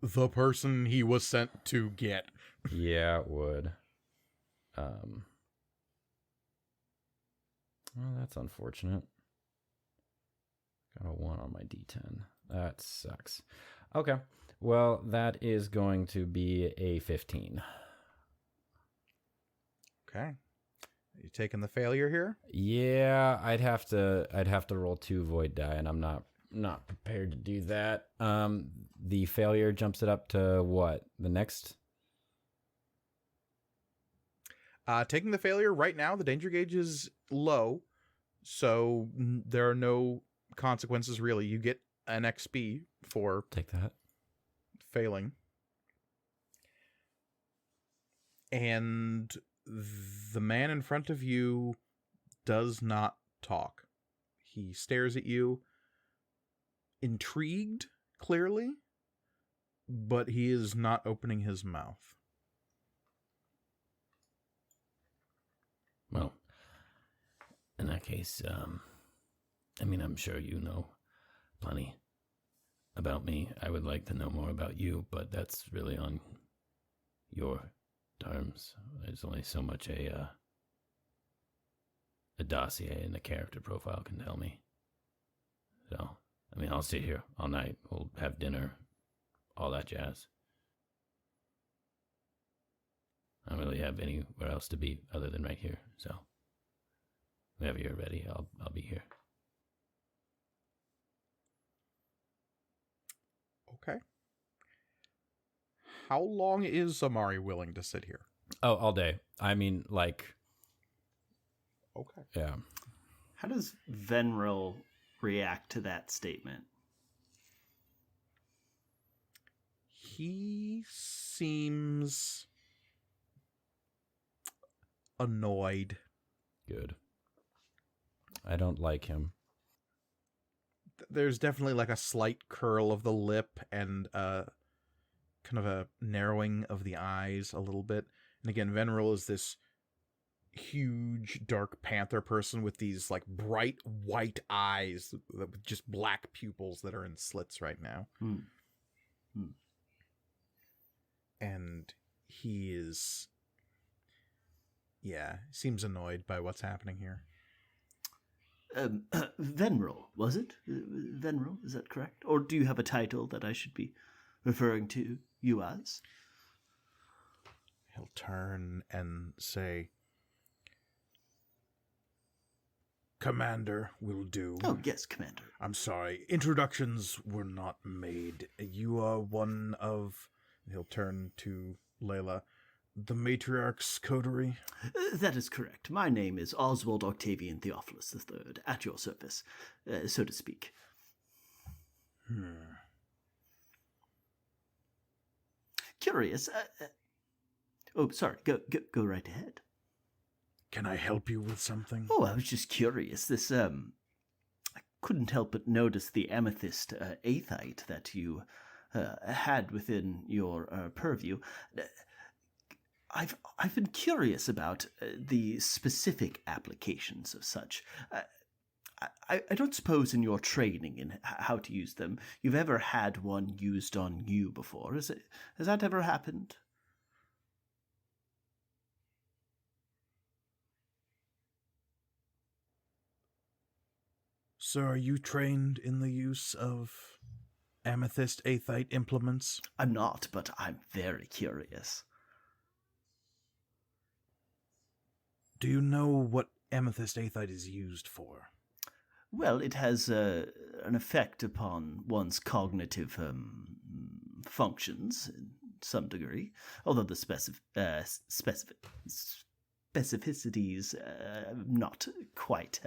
the person he was sent to get. Yeah, it would. Well, that's unfortunate. Got a 1 on my D10. That sucks. Okay. Well, that is going to be a 15. Okay. You taking the failure here? Yeah, I'd have to roll 2 void die, and I'm not prepared to do that. The failure jumps it up to what? The next? Taking the failure right now, the danger gauge is low, so there are no consequences really. You get an XP for Take that. failing. And the man in front of you does not talk. He stares at you, intrigued, clearly, but he is not opening his mouth. Well, in that case, I mean, I'm sure you know plenty about me. I would like to know more about you, but that's really on your terms. There's only so much a dossier and a character profile can tell me. So, I mean, I'll sit here all night. We'll have dinner, all that jazz. I don't really have anywhere else to be other than right here. So, whenever you're ready, I'll be here. Okay. How long is Amari willing to sit here? Oh, all day. I mean, Okay. yeah. How does Venril react to that statement? He seems annoyed. Good. I don't like him. There's definitely like a slight curl of the lip and kind of a narrowing of the eyes a little bit. And again, Venril is this huge dark panther person with these like bright white eyes with just black pupils that are in slits right now. And he is Yeah, seems annoyed by what's happening here. Venral, was it? Venral, is that correct? Or do you have a title that I should be referring to you as? He'll turn and say, Commander will do. Oh, yes, Commander. I'm sorry, introductions were not made. You are one of... He'll turn to Layla. The Matriarch's coterie? That is correct. My name is Oswald Octavian Theophilus III, at your service, so to speak. Curious. Sorry. Go right ahead. Can I help you with something? Oh, I was just curious. This, I couldn't help but notice the amethyst aethite that you had within your purview. I've been curious about the specific applications of such. I don't suppose in your training in how to use them, you've ever had one used on you before. Has that ever happened? Sir, are you trained in the use of amethyst aethite implements? I'm not, but I'm very curious. Do you know what amethyst aethite is used for? Well, it has an effect upon one's cognitive functions in some degree, although the specificities I'm not quite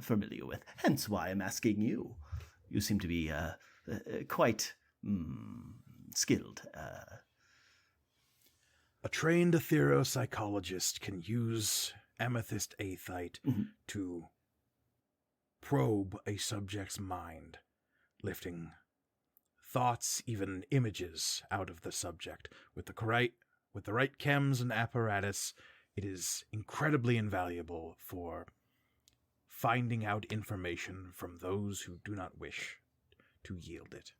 familiar with. Hence why I'm asking you. You seem to be quite skilled. A trained etheropsychologist can use amethyst aethite to probe a subject's mind, lifting thoughts, even images, out of the subject. With the right chems and apparatus, it is incredibly invaluable for finding out information from those who do not wish to yield it.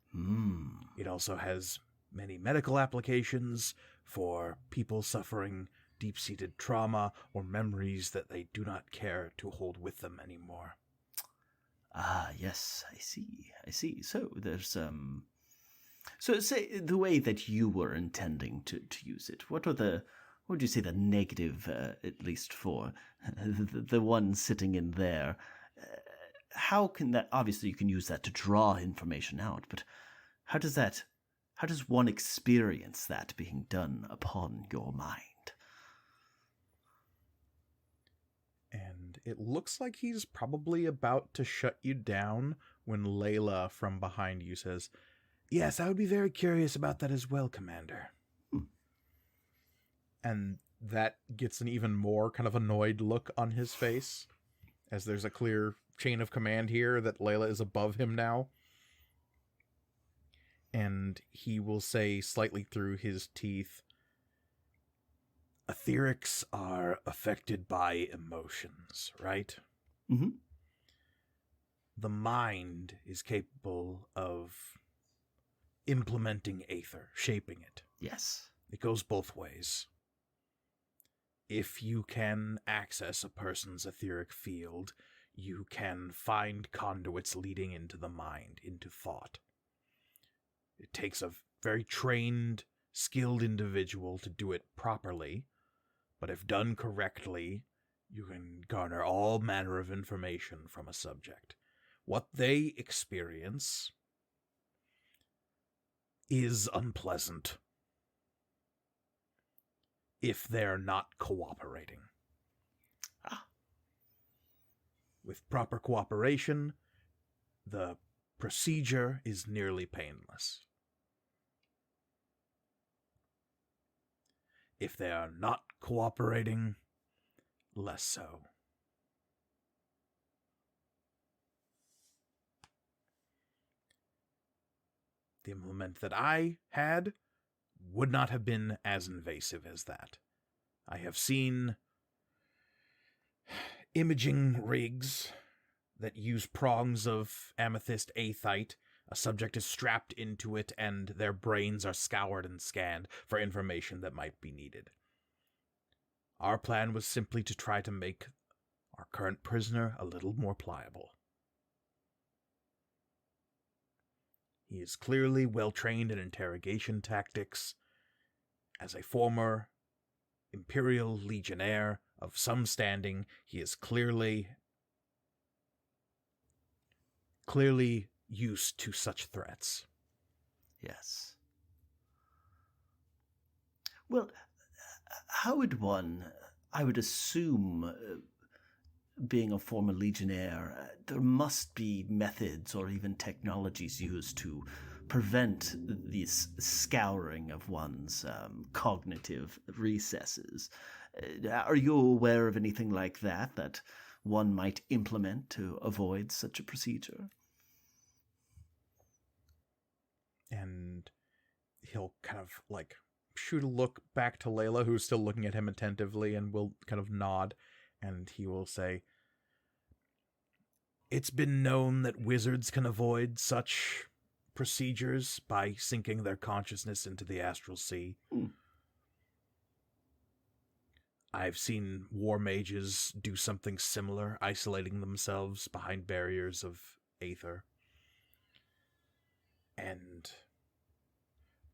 It also has many medical applications for people suffering deep-seated trauma or memories that they do not care to hold with them anymore. Ah, yes, I see. So there's so say the way that you were intending to use it. What would you say the negative, at least for the one sitting in there? How can that? Obviously, you can use that to draw information out, but how does one experience that being done upon your mind? And it looks like he's probably about to shut you down when Layla from behind you says, Yes, I would be very curious about that as well, Commander. And that gets an even more kind of annoyed look on his face, as there's a clear chain of command here that Layla is above him now. And he will say, slightly through his teeth, Etherics are affected by emotions, right? Mm-hmm. The mind is capable of implementing aether, shaping it. Yes. It goes both ways. If you can access a person's etheric field, you can find conduits leading into the mind, into thought. It takes a very trained, skilled individual to do it properly, but if done correctly, you can garner all manner of information from a subject. What they experience is unpleasant if they're not cooperating. With proper cooperation, the procedure is nearly painless. If they are not cooperating, less so. The implement that I had would not have been as invasive as that. I have seen imaging rigs that use prongs of amethyst aethite. A subject is strapped into it, and their brains are scoured and scanned for information that might be needed. Our plan was simply to try to make our current prisoner a little more pliable. He is clearly well trained in interrogation tactics. As a former Imperial Legionnaire of some standing, he is clearly used to such threats. Yes. Well, how would one, I would assume, being a former Legionnaire, there must be methods or even technologies used to prevent this scouring of one's cognitive recesses. Are you aware of anything like that one might implement to avoid such a procedure? And he'll kind of like shoot a look back to Layla, who's still looking at him attentively, and will kind of nod, and he will say, "It's been known that wizards can avoid such procedures by sinking their consciousness into the astral sea. I've seen war mages do something similar, isolating themselves behind barriers of aether. And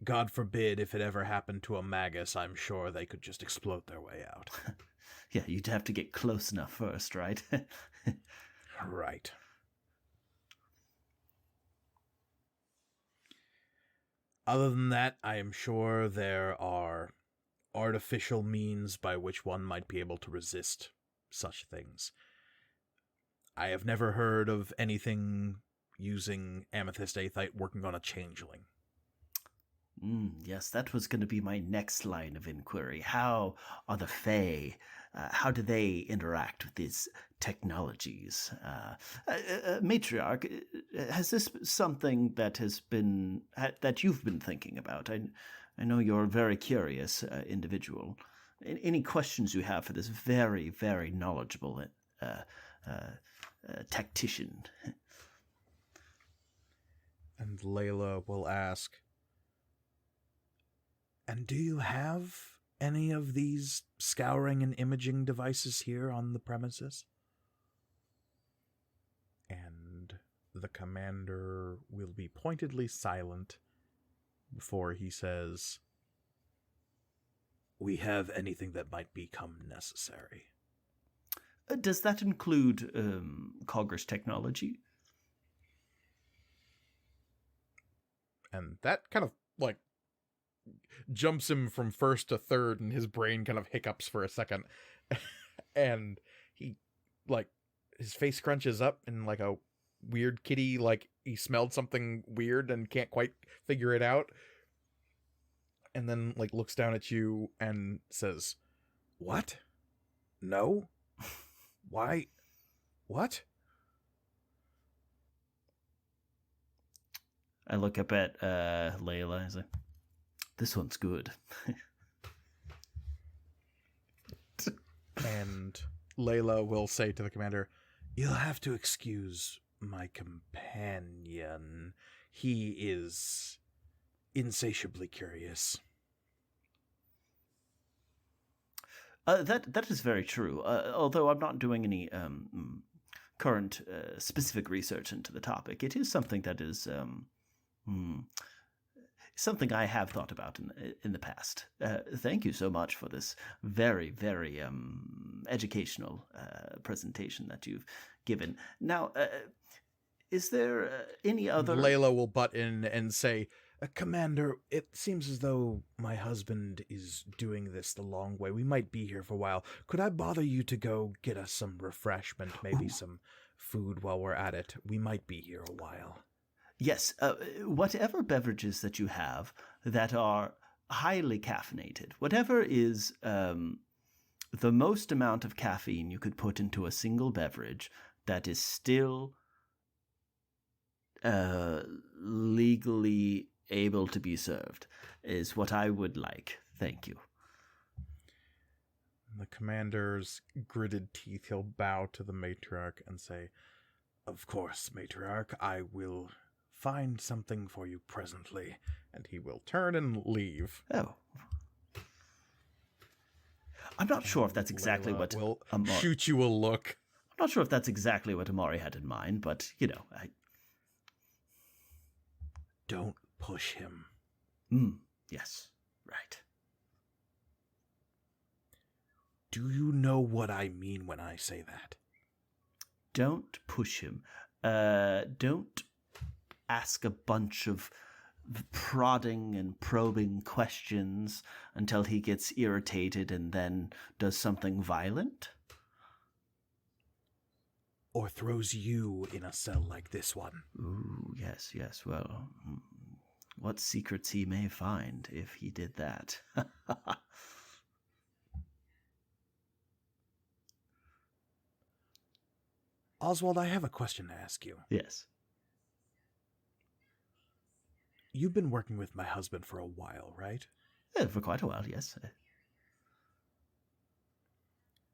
God forbid if it ever happened to a magus, I'm sure they could just explode their way out." Yeah, you'd have to get close enough first, right? Right. Other than that, I am sure there are artificial means by which one might be able to resist such things. I have never heard of anything using amethyst aethite working on a changeling. Yes, that was going to be my next line of inquiry. How are the Fae? How do they interact with these technologies? Matriarch, has this something that has been that you've been thinking about? I know you're a very curious individual. Any questions you have for this very, very knowledgeable tactician? And Layla will ask, "And do you have any of these scouring and imaging devices here on the premises?" And the commander will be pointedly silent before he says, "We have anything that might become necessary." Does that include Cogger's technology? And that kind of, like, jumps him from first to third, and his brain kind of hiccups for a second. And he, like, his face scrunches up in, like, a weird kitty, like, he smelled something weird and can't quite figure it out. And then, like, looks down at you and says, "What? No? Why? What?" I look up at Layla and say, "This one's good." And Layla will say to the commander, "You'll have to excuse my companion. He is insatiably curious." That is very true. Although I'm not doing any current specific research into the topic, it is something that is something I have thought about in the past. Thank you so much for this very, very educational presentation that you've given. Now, is there any other... Layla will butt in and say, "Commander, it seems as though my husband is doing this the long way. We might be here for a while. Could I bother you to go get us some refreshment, maybe some food while we're at it? We might be here a while." Yes, whatever beverages that you have that are highly caffeinated, whatever is the most amount of caffeine you could put into a single beverage that is still legally able to be served, is what I would like. Thank you. The commander's gritted teeth, he'll bow to the matriarch and say, "Of course, matriarch, I will find something for you presently." And he will turn and leave. Oh. I'm not sure if that's exactly Layla what will Amari... shoot you a look. I'm not sure if that's exactly what Amari had in mind, but, Don't push him. Yes, right. Do you know what I mean when I say that? Don't push him. Don't ask a bunch of prodding and probing questions until he gets irritated and then does something violent. Or throws you in a cell like this one. Ooh, yes, well, what secrets he may find if he did that. Oswald, I have a question to ask you. Yes. You've been working with my husband for a while, right? For quite a while, yes.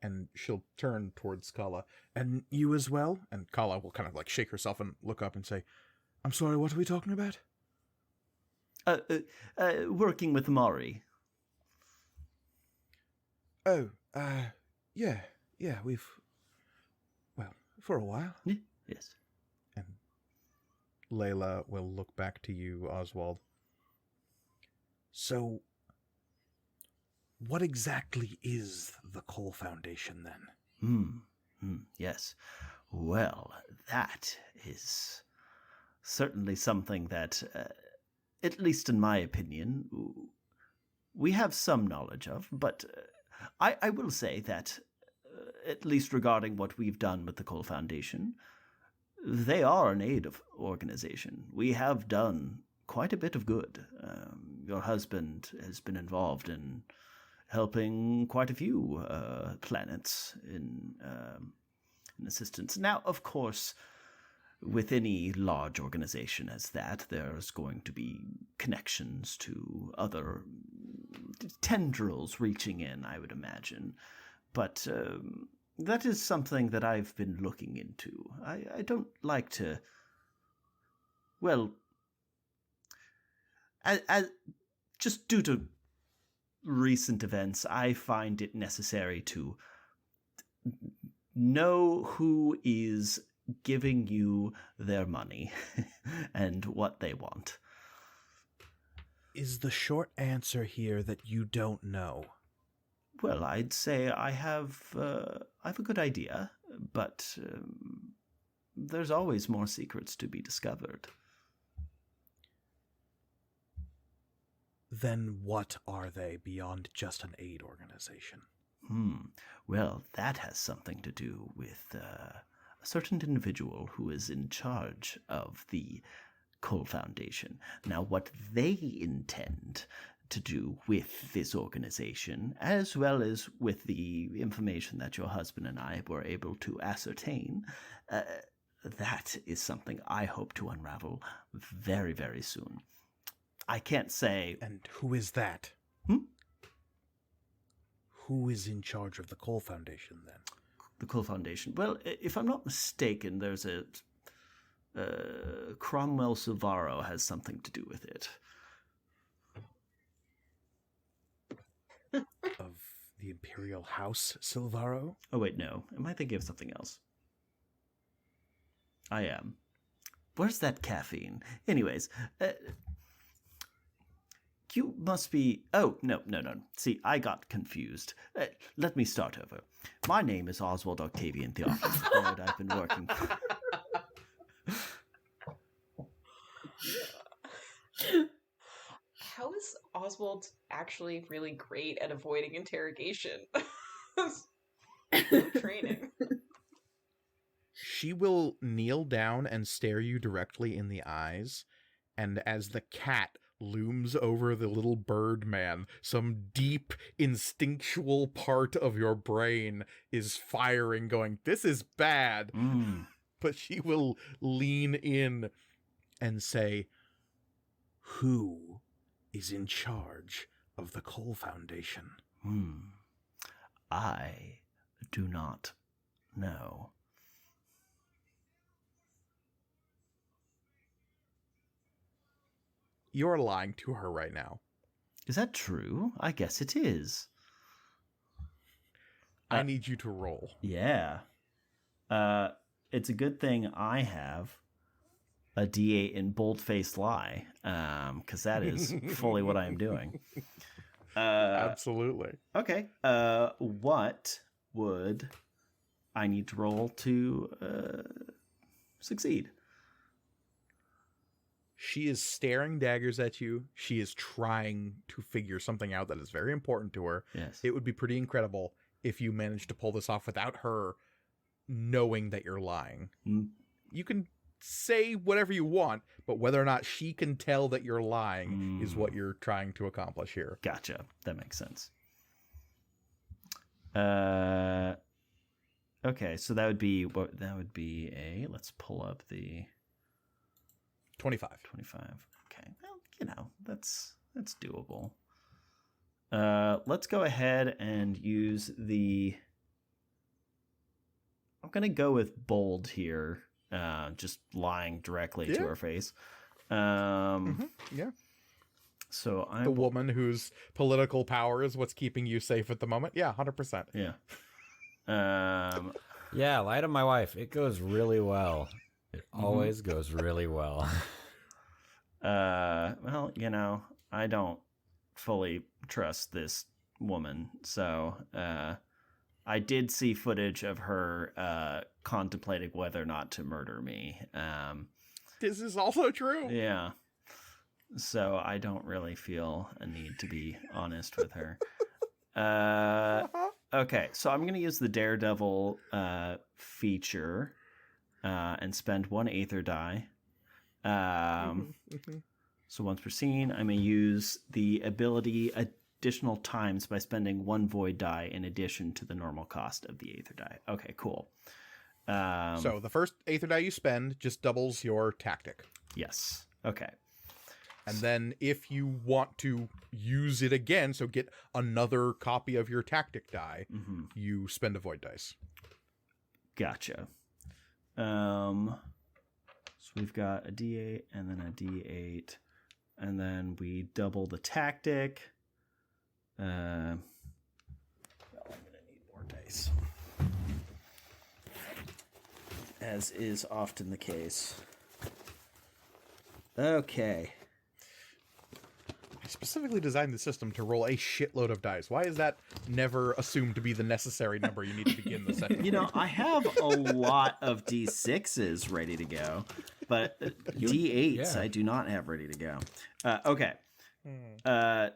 And she'll turn towards Kala. And you as well? And Kala will kind of like shake herself and look up and say, I'm sorry, what are we talking about? Working with Amari. Oh, yeah, we've, well, for a while. Yes. And Layla will look back to you, Oswald. So, what exactly is the Cole Foundation, then? Yes. Well, that is certainly something that, at least in my opinion, we have some knowledge of, but I will say that, at least regarding what we've done with the Cole Foundation, they are an aid organization. We have done quite a bit of good. Your husband has been involved in helping quite a few planets in assistance. Now, of course, with any large organization as that, there's going to be connections to other tendrils reaching in, I would imagine. But that is something that I've been looking into. I don't like to... Well, as just due to recent events, I find it necessary to know who is giving you their money and what they want. Is the short answer here that you don't know? Well, I'd say I have a good idea, but there's always more secrets to be discovered. Then what are they beyond just an aid organization? Well, that has something to do with a certain individual who is in charge of the Cole Foundation. Now, what they intend to do with this organization, as well as with the information that your husband and I were able to ascertain, that is something I hope to unravel very, very soon. I can't say... And who is that? Who is in charge of the Cole Foundation, then? The Cole Foundation. Well, if I'm not mistaken, there's a... Cromwell Silvaro has something to do with it. Of the Imperial House, Silvaro? Oh, wait, no. Am I thinking of something else? I am. Where's that caffeine? Anyways, you must be... Oh, no. See, I got confused. Let me start over. My name is Oswald Octavian Theophilus Ford. I've been working... How is Oswald actually really great at avoiding interrogation? Training. She will kneel down and stare you directly in the eyes, and as the cat looms over the little bird man, some deep instinctual part of your brain is firing, going, this is bad. But she will lean in and say, who is in charge of the Cole Foundation? I do not know. You're lying to her right now. Is that true? I guess it is. I need you to roll. Yeah. It's a good thing I have a D8 in bold-faced lie, because that is fully what I am doing. Absolutely. Okay. What would I need to roll to succeed? She is staring daggers at you. She is trying to figure something out that is very important to her. Yes. It would be pretty incredible if you managed to pull this off without her knowing that you're lying. Mm. You can say whatever you want, but whether or not she can tell that you're lying is what you're trying to accomplish here. Gotcha. That makes sense. Okay, so that would be what? That would be a. Let's pull up the 25. 25. Okay, well, that's doable. Let's go ahead and use the. I'm gonna go with bold here. Just lying directly to her face. Yeah. So The woman whose political power is what's keeping you safe at the moment. Yeah, 100%. Yeah. Yeah, lie to my wife. It goes really well. It always goes really well. Well, I don't fully trust this woman, so I did see footage of her contemplating whether or not to murder me. This is also true. Yeah. So I don't really feel a need to be honest with her. Okay, so I'm going to use the Daredevil feature and spend 1 Aether die. So once per scene, I may use the ability additional times by spending 1 Void die in addition to the normal cost of the Aether die. Okay, cool. So the first Aether die you spend just doubles your tactic. Yes. Okay. And then if you want to use it again, so get another copy of your tactic die, you spend a void dice. Gotcha. So we've got a D8 and then a D8, and then we double the tactic. Well, I'm gonna need more dice, as is often the case. Okay. I specifically designed the system to roll a shitload of dice. Why is that never assumed to be the necessary number you need to begin the session? I have a lot of D6s ready to go, but D8s I do not have ready to go. Okay.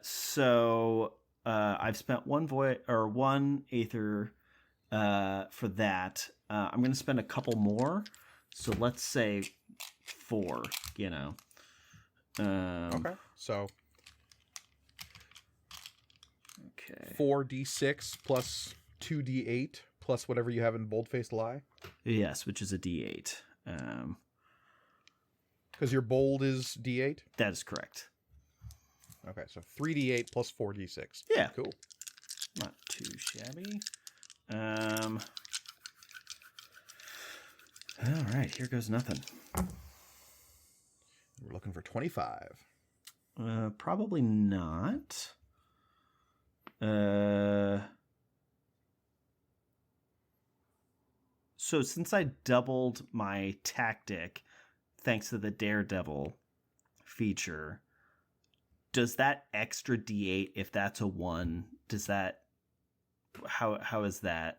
So I've spent 1 Aether for that. I'm going to spend a couple more. So let's say 4, Okay. So Okay. 4d6 plus 2d8 plus whatever you have in bold-faced lie. Yes, which is a D8. Because your bold is d8? That is correct. Okay, so 3d8 plus 4d6. Yeah. Cool. Not too shabby. All right, here goes nothing. We're looking for 25. Probably not. So since I doubled my tactic, thanks to the Daredevil feature, does that extra D8, if that's a 1, does that, how is that,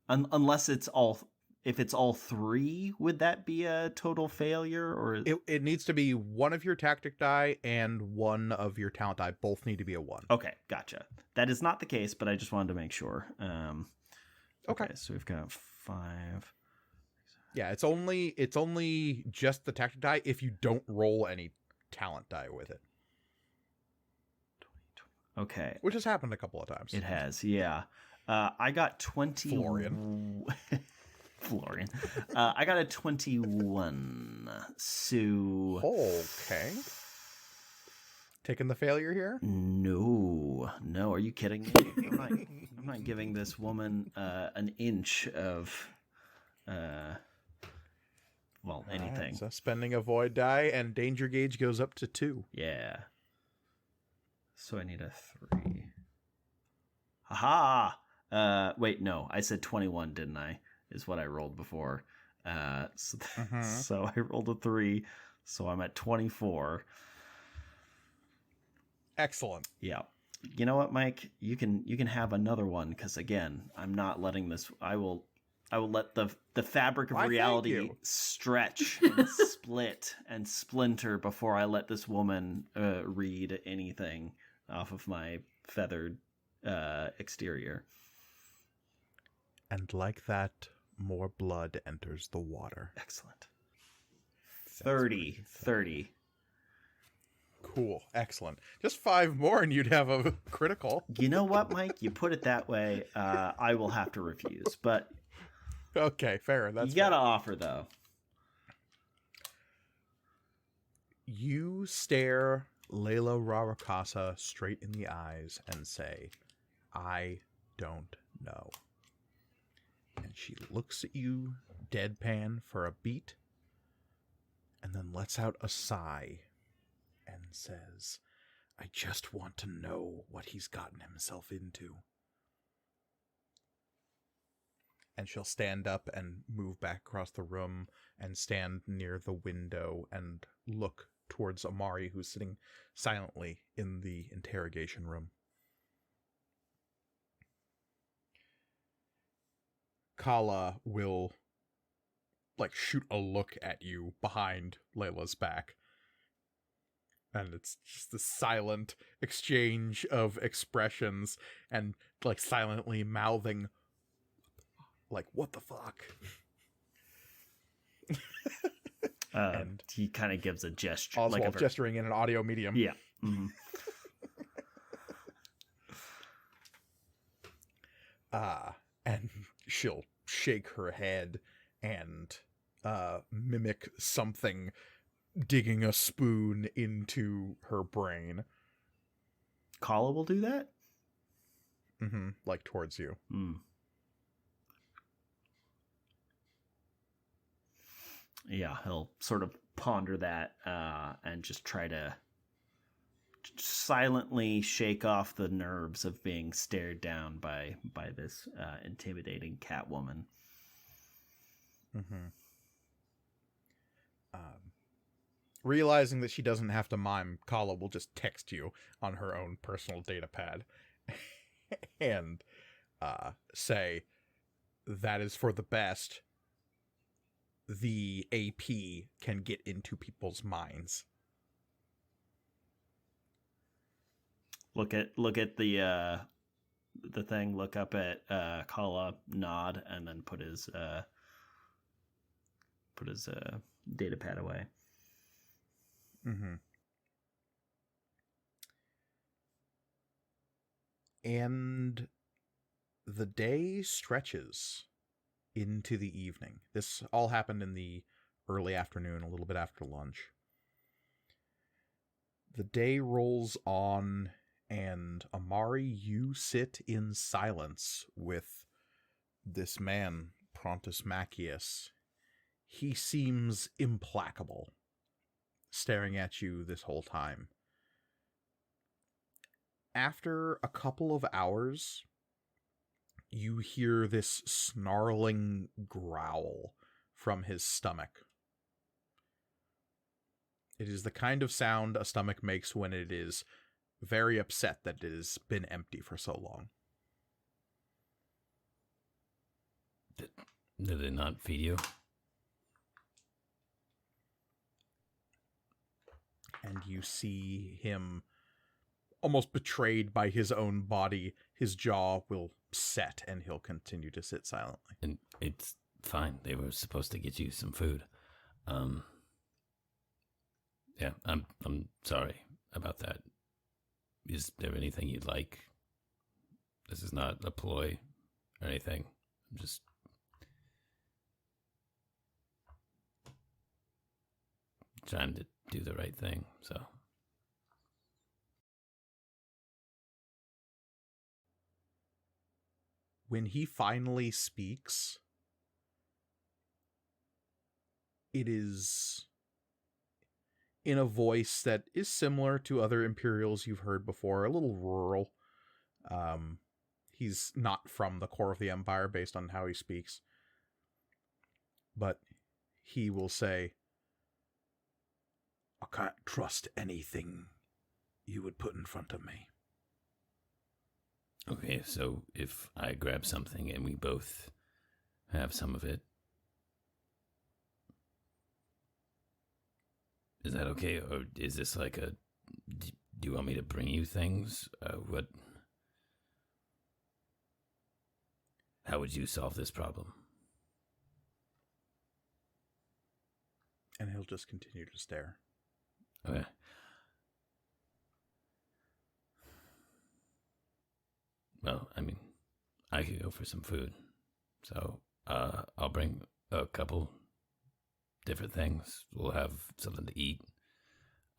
unless it's all, if it's all 3, would that be a total failure? Or It needs to be one of your tactic die and one of your talent die. Both need to be a 1. Okay, gotcha. That is not the case, but I just wanted to make sure. Okay. So we've got 5. Yeah, it's only just the tactic die if you don't roll any talent die with it. Okay. Which has happened a couple of times. It has, yeah. I got 20. Florian. Florian. I got a 21. So. Okay. Taking the failure here? No. Are you kidding me? I'm not giving this woman an inch of. Anything. Right, so spending a void die and danger gauge goes up to 2. Yeah. So I need a 3. Aha! Wait, no, I said 21, didn't I? Is what I rolled before. So I rolled a 3, so I'm at 24. Excellent. Yeah. You know what, Mike? You can have another one, because again, I'm not letting this. I will let the fabric of Why, thank reality you. stretch and split and splinter before I let this woman read anything off of my feathered exterior. And like that, more blood enters the water. Excellent. 30. Cool. Excellent. Just 5 more and you'd have a critical. You know what, Mike? You put it that way. I will have to refuse. But Okay, fair. That's you gotta fair. offer, though. You stare Layla Rarakasa straight in the eyes and say, I don't know. And she looks at you deadpan for a beat and then lets out a sigh and says, I just want to know what he's gotten himself into. And she'll stand up and move back across the room and stand near the window and look towards Amari, who's sitting silently in the interrogation room. Kala will shoot a look at you behind Layla's back. And it's just this silent exchange of expressions and silently mouthing what the fuck? And he kind of gives a gesture. Oswald gesturing in an audio medium. Yeah. Mm-hmm. And she'll shake her head and mimic something digging a spoon into her brain. Kala will do that? Mm-hmm. Towards you. Mm. Yeah, he'll sort of ponder that and just try to silently shake off the nerves of being stared down by this intimidating cat woman. Mm-hmm. Realizing that she doesn't have to mime, Kala will just text you on her own personal data pad and say, that is for the best. The AP can get into people's minds. Look at the thing. Look up at Kala, nod, and then put his data pad away. Mm-hmm. And the day stretches into the evening. This all happened in the early afternoon, a little bit after lunch. The day rolls on, and Amari, you sit in silence with this man, Prontus Macius. He seems implacable, staring at you this whole time. After a couple of hours, you hear this snarling growl from his stomach. It is the kind of sound a stomach makes when it is very upset that it has been empty for so long. Did it not feed you? And you see him almost betrayed by his own body. His jaw will set and he'll continue to sit silently. And it's fine. They were supposed to get you some food. Yeah, I'm sorry about that. Is there anything you'd like? This is not a ploy or anything. I'm just trying to do the right thing, so. When he finally speaks, it is in a voice that is similar to other Imperials you've heard before, a little rural. He's not from the core of the Empire based on how he speaks. But he will say, I can't trust anything you would put in front of me. Okay, so if I grab something and we both have some of it, is that okay? Or is this like a... Do you want me to bring you things? What... How would you solve this problem? And he'll just continue to stare. Okay. Well, I mean, I could go for some food. So, I'll bring a couple different things. We'll have something to eat.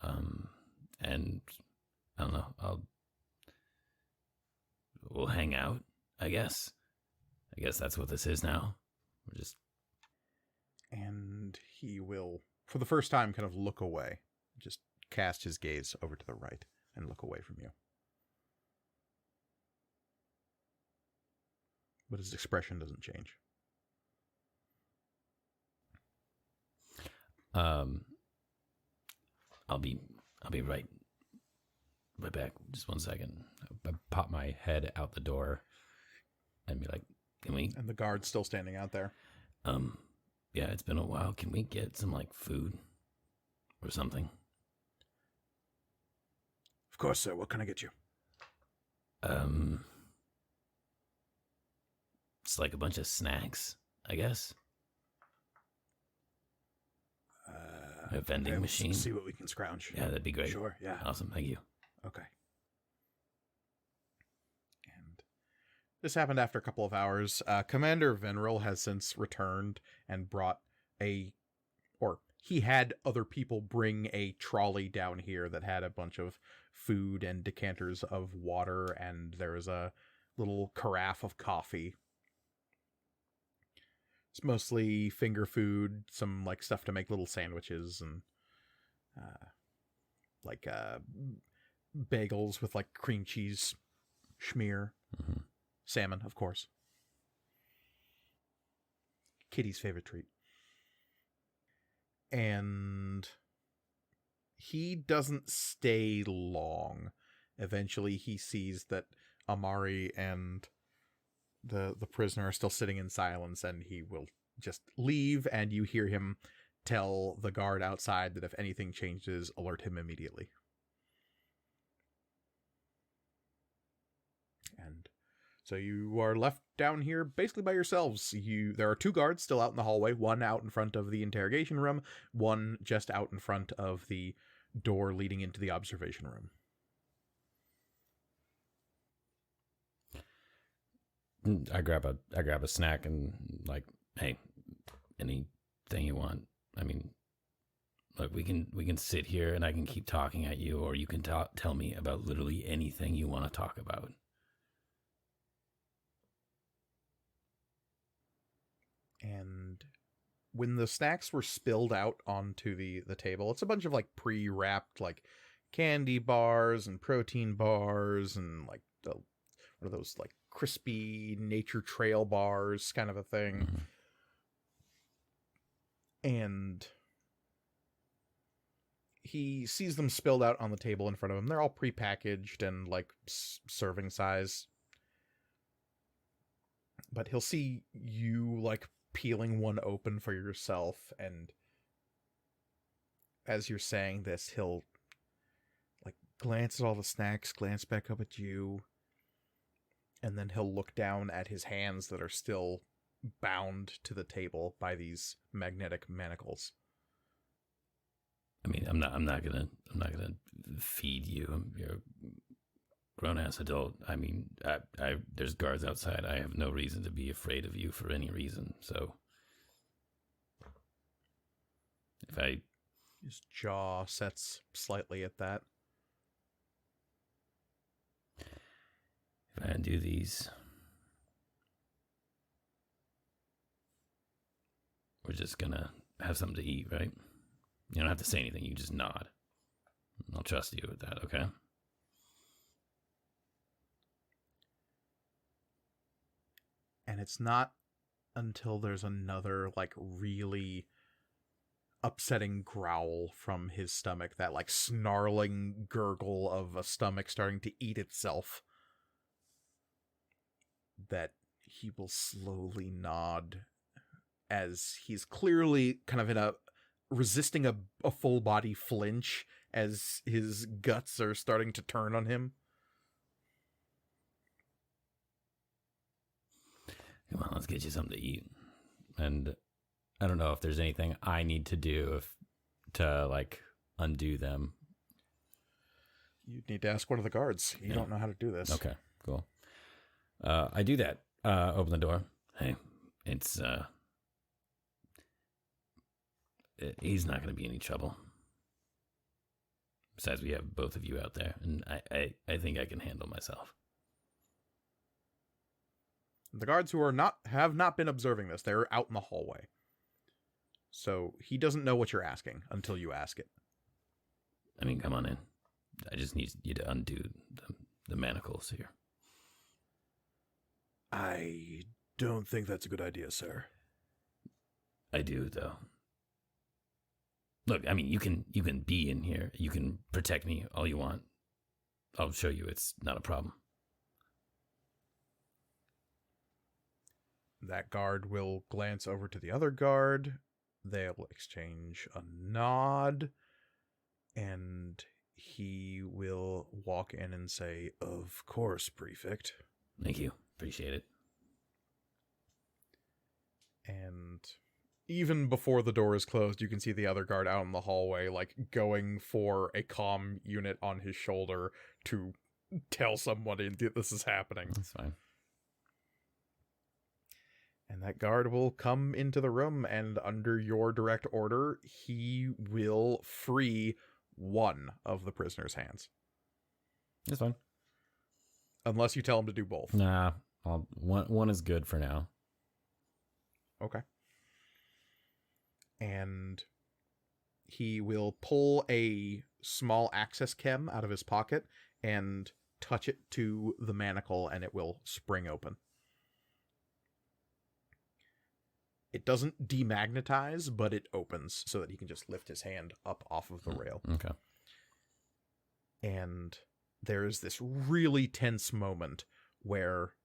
And I don't know, we'll hang out, I guess. I guess that's what this is now. We're just... And he will, for the first time, kind of look away. Just cast his gaze over to the right and look away from you. But his expression doesn't change. I'll be right back. Just 1 second. I pop my head out the door And be like, can we... And the guard's still standing out there. Yeah, it's been a while. Can we get some, like, food or something? Of course, sir. What can I get you? It's like a bunch of snacks, I guess. A vending machine. See what we can scrounge. Yeah, that'd be great. Sure, yeah. Awesome, thank you. Okay. And this happened after a couple of hours. Commander Veneral has since returned and brought he had other people bring a trolley down here that had a bunch of food and decanters of water, and there was a little carafe of coffee. It's mostly finger food, some like stuff to make little sandwiches, and bagels with like cream cheese schmear. Mm-hmm. Salmon, of course. Kitty's favorite treat. And he doesn't stay long. Eventually he sees that Amari and the prisoner are still sitting in silence, and he will just leave, and you hear him tell the guard outside that if anything changes, alert him immediately. And so you are left down here basically by yourselves. There are two guards still out in the hallway, one out in front of the interrogation room, one just out in front of the door leading into the observation room. I grab a snack and like, Hey, anything you want. I mean, look, we can sit here and I can keep talking at you, or you can tell me about literally anything you want to talk about. And when the snacks were spilled out onto the table, it's a bunch of like pre-wrapped like candy bars and protein bars and like what are those, like crispy nature trail bars kind of a thing. Mm-hmm. And he sees them spilled out on the table in front of him. They're all pre-packaged and like serving size. But he'll see you like peeling one open for yourself, and as you're saying this, he'll like glance at all the snacks, glance back up at you, and then he'll look down at his hands that are still bound to the table by these magnetic manacles. I mean, I'm not gonna feed you. You're a grown-ass adult. I mean, there's guards outside. I have no reason to be afraid of you for any reason. So, His jaw sets slightly at that. If I undo these, we're just gonna have something to eat, right? You don't have to say anything. You just nod. I'll trust you with that, okay? And it's not until there's another, like, really upsetting growl from his stomach, that, like, snarling gurgle of a stomach starting to eat itself, that he will slowly nod, as he's clearly kind of in a resisting a full body flinch as his guts are starting to turn on him. Come on, let's get you something to eat. And I don't know if there's anything I need to do to like undo them. You need to ask one of the guards. You don't know how to do this. Okay, cool. I do that. Open the door. Hey, it's he's not going to be any trouble. Besides, we have both of you out there, and I think I can handle myself. The guards who have not been observing this, they're out in the hallway. So he doesn't know what you're asking until you ask it. I mean, come on in. I just need you to undo the manacles here. I don't think that's a good idea, sir. I do, though. Look, I mean, you can be in here. You can protect me all you want. I'll show you it's not a problem. That guard will glance over to the other guard. They'll exchange a nod. And he will walk in and say, "Of course, Prefect." Thank you. Appreciate it. And even before the door is closed, you can see the other guard out in the hallway, like, going for a comm unit on his shoulder to tell somebody that this is happening. That's fine. And that guard will come into the room, and under your direct order, he will free one of the prisoner's hands. That's fine. Unless you tell him to do both. Nah, one is good for now. Okay. And he will pull a small access chem out of his pocket and touch it to the manacle, and it will spring open. It doesn't demagnetize, but it opens so that he can just lift his hand up off of the rail. Okay. And there's this really tense moment where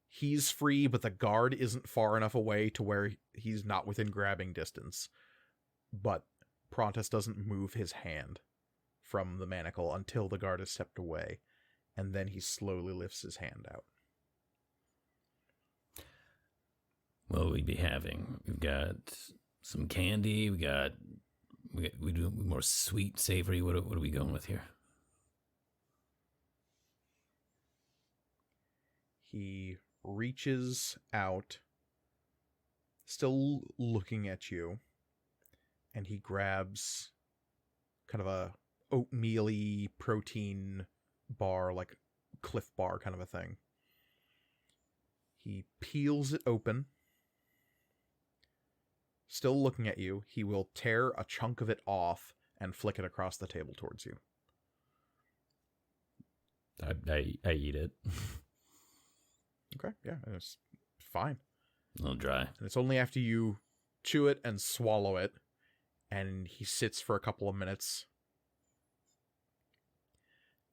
he's free, but the guard isn't far enough away to where he's not within grabbing distance. But Prontus doesn't move his hand from the manacle until the guard has stepped away, and then he slowly lifts his hand out. What will we be having? We've got some candy. We do more sweet, savory. What are we going with here? He reaches out, still looking at you, and he grabs kind of a oatmeal-y protein bar, like Cliff Bar kind of a thing. He peels it open. Still looking at you, he will tear a chunk of it off and flick it across the table towards you. I eat it. Okay, yeah, it's fine. A little dry. And it's only after you chew it and swallow it, and he sits for a couple of minutes,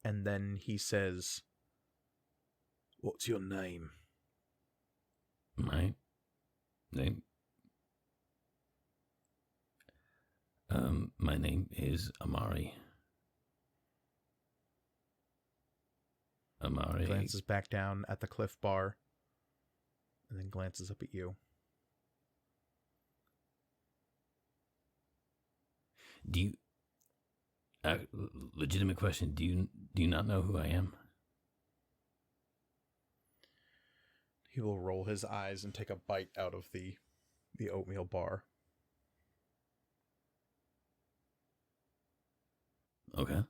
and then he says, "What's your name?" My name? My name is Amari. Amari. Glances back down at the Cliff Bar, and then glances up at you. Do you? Legitimate question. Do you not know who I am? He will roll his eyes and take a bite out of the oatmeal bar. Okay.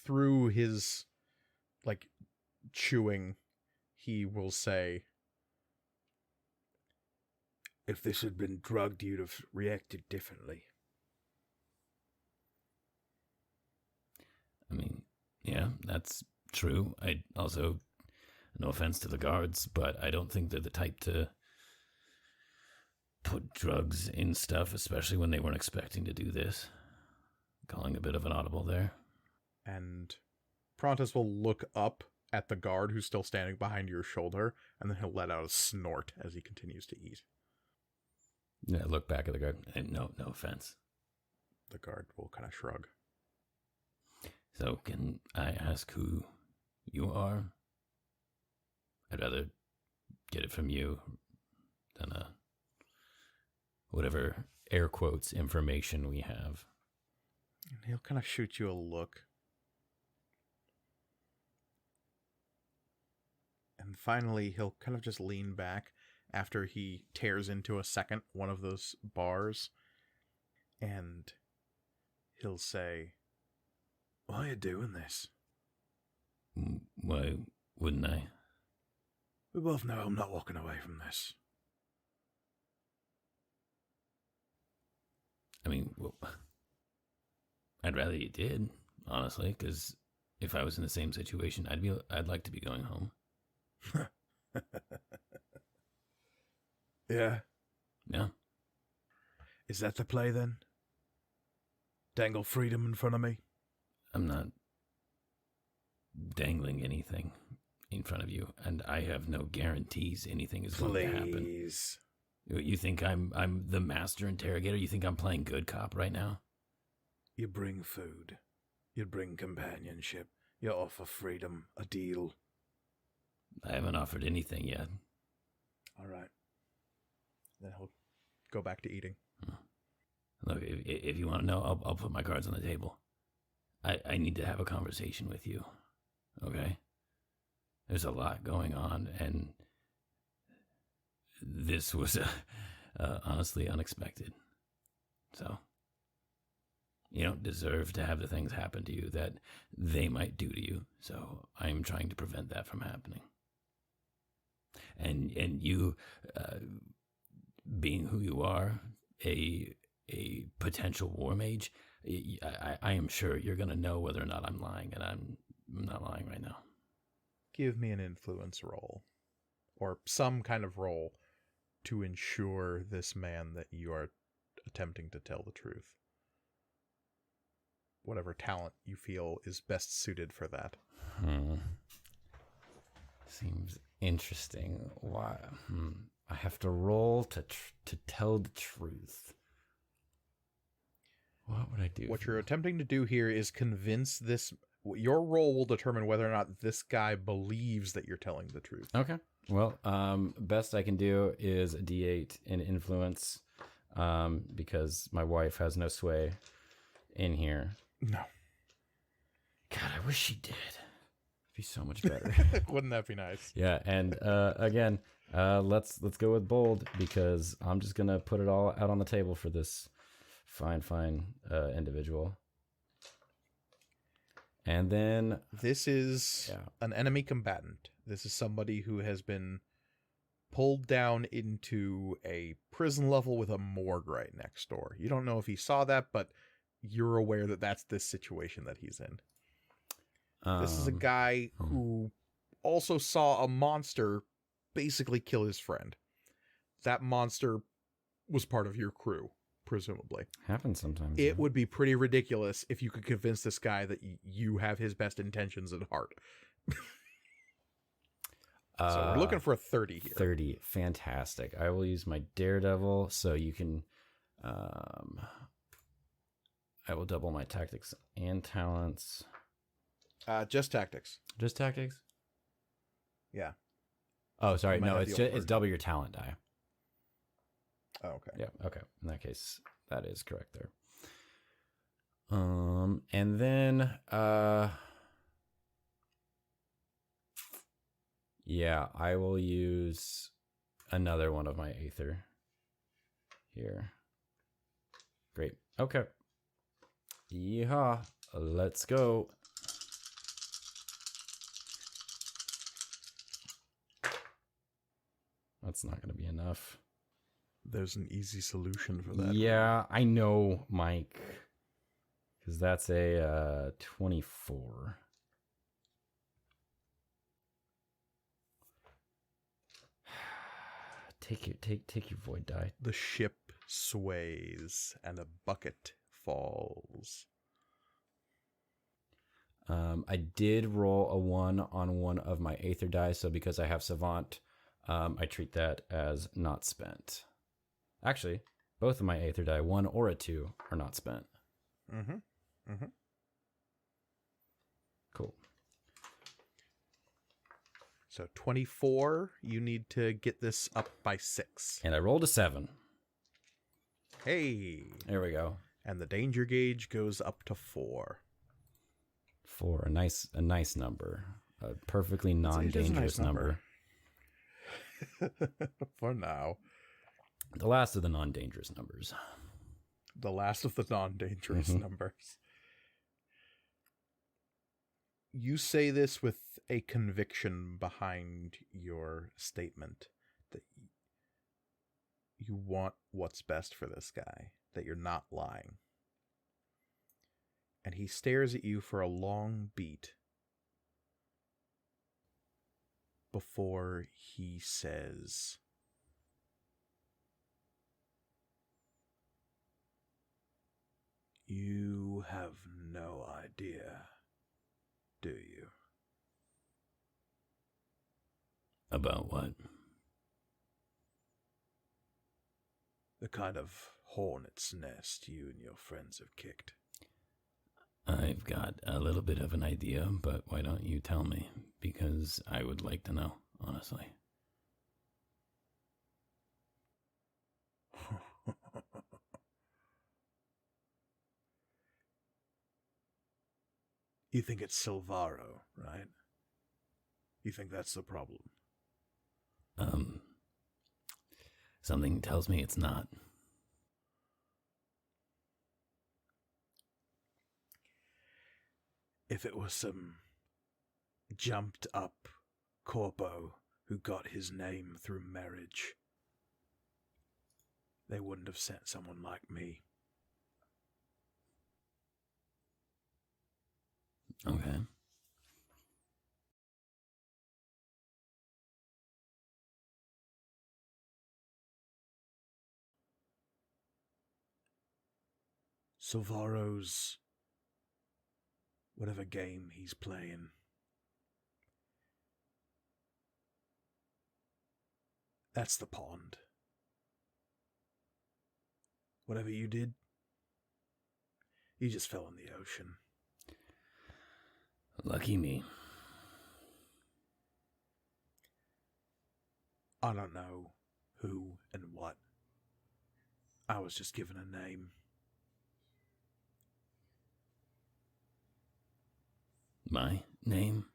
Through his, like, chewing, he will say, "If this had been drugged, you'd have reacted differently." I mean, That's true. I also, no offense to the guards, but I don't think they're the type to put drugs in stuff, especially when they weren't expecting to do this. Calling a bit of an audible there. And Prontus will look up at the guard who's still standing behind your shoulder, and then he'll let out a snort as he continues to eat. Yeah, look back at the guard. No offense. The guard will kind of shrug. So, can I ask who you are? I'd rather get it from you than whatever air quotes information we have. And he'll kind of shoot you a look. And finally, he'll kind of just lean back after he tears into one of those bars. And he'll say, "Why are you doing this?" Why wouldn't I? We both know I'm not walking away from this. I mean, well, I'd rather you did, honestly, because if I was in the same situation, I'd like to be going home. Yeah. Yeah. Is that the play then? Dangle freedom in front of me? I'm not dangling anything in front of you, and I have no guarantees anything is going to happen. Please. You think I'm the master interrogator? You think I'm playing good cop right now? You bring food. You bring companionship. You offer freedom, a deal. I haven't offered anything yet. All right. Then he'll go back to eating. Look, if you want to know, I'll put my cards on the table. I need to have a conversation with you, okay? There's a lot going on, and this was honestly unexpected. So, you don't deserve to have the things happen to you that they might do to you. So I'm trying to prevent that from happening. And you, being who you are, a potential war mage, I am sure you're going to know whether or not I'm lying, and I'm not lying right now. Give me an influence roll. Or some kind of roll to ensure this man that you are attempting to tell the truth. Whatever talent you feel is best suited for that. Seems interesting. Why? I have to roll to tell the truth. What would I do? What you're attempting to do here is convince this... Your role will determine whether or not this guy believes that you're telling the truth. Okay. Well, best I can do is a D8 in influence, because my wife has no sway in here. No. God, I wish she did. It'd be so much better. Wouldn't that be nice? Yeah, and again, let's go with bold, because I'm just gonna put it all out on the table for this fine individual. And then this is an enemy combatant. This is somebody who has been pulled down into a prison level with a morgue right next door. You don't know if he saw that, but you're aware that that's this situation that he's in. This is a guy who also saw a monster basically kill his friend. That monster was part of your crew, presumably. Happens sometimes. It would be pretty ridiculous if you could convince this guy that you have his best intentions at heart. So we're looking for a 30 here. 30. Fantastic. I will use my Daredevil, so you can... I will double my tactics and talents. Just tactics. Just tactics? Yeah. Oh, sorry. You might No, have it's the it's double your talent die. Oh, okay. Yeah, okay. In that case, that is correct there. And then yeah, I will use another one of my Aether here. Great. Okay. Yeehaw. Let's go. That's not going to be enough. There's an easy solution for that. Yeah, I know, Mike. Because that's a 24. take your void die. The ship sways and a bucket falls. I did roll a 1 on one of my Aether dice, so because I have Savant, I treat that as not spent. Actually, both of my Aether die, 1 or a 2, are not spent. Cool. So 24, you need to get this up by 6. And I rolled a 7. Hey! There we go. And the danger gauge goes up to 4. 4, a nice number. A perfectly non-dangerous number. For now. The last of the non-dangerous numbers. The last of the non-dangerous numbers. You say this with a conviction behind your statement that you want what's best for this guy, that you're not lying. And he stares at you for a long beat before he says, "You have no idea, do you?" About what? The kind of hornet's nest you and your friends have kicked. I've got a little bit of an idea, but why don't you tell me? Because I would like to know, honestly. You think it's Silvaro, right? You think that's the problem? Something tells me it's not. If it was some jumped up corpo who got his name through marriage, they wouldn't have sent someone like me. Okay. Silvaro's whatever game he's playing. That's the pond. Whatever you did, you just fell in the ocean. Lucky me. I don't know who and what. I was just given a name. My name?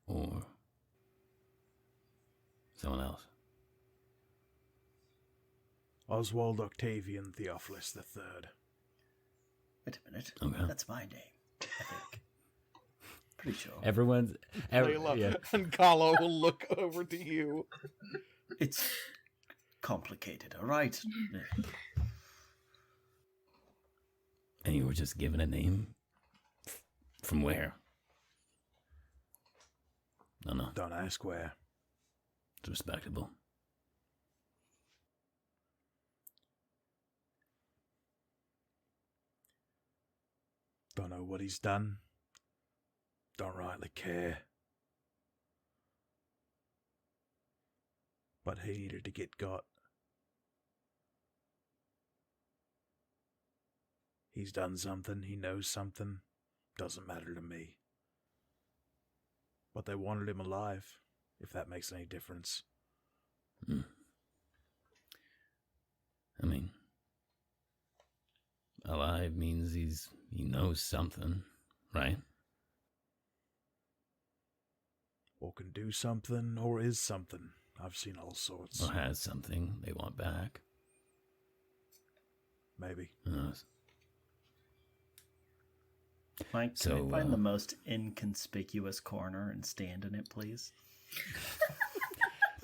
Or someone else? Oswald Octavian Theophilus III. Wait a minute. Okay. That's my name, I think. Pretty sure. And Kahlo will look over to you. It's complicated, all right? And you were just given a name? From where? No. Don't ask where. It's respectable. Don't know what he's done. Don't rightly care. But he needed to get got. He's done something, he knows something. Doesn't matter to me. But they wanted him alive, if that makes any difference. I mean, alive means he knows something, right? Or can do something, or is something. I've seen all sorts. Or has something they want back. Maybe. Who knows? Mike, can So, I find the most inconspicuous corner and stand in it, please?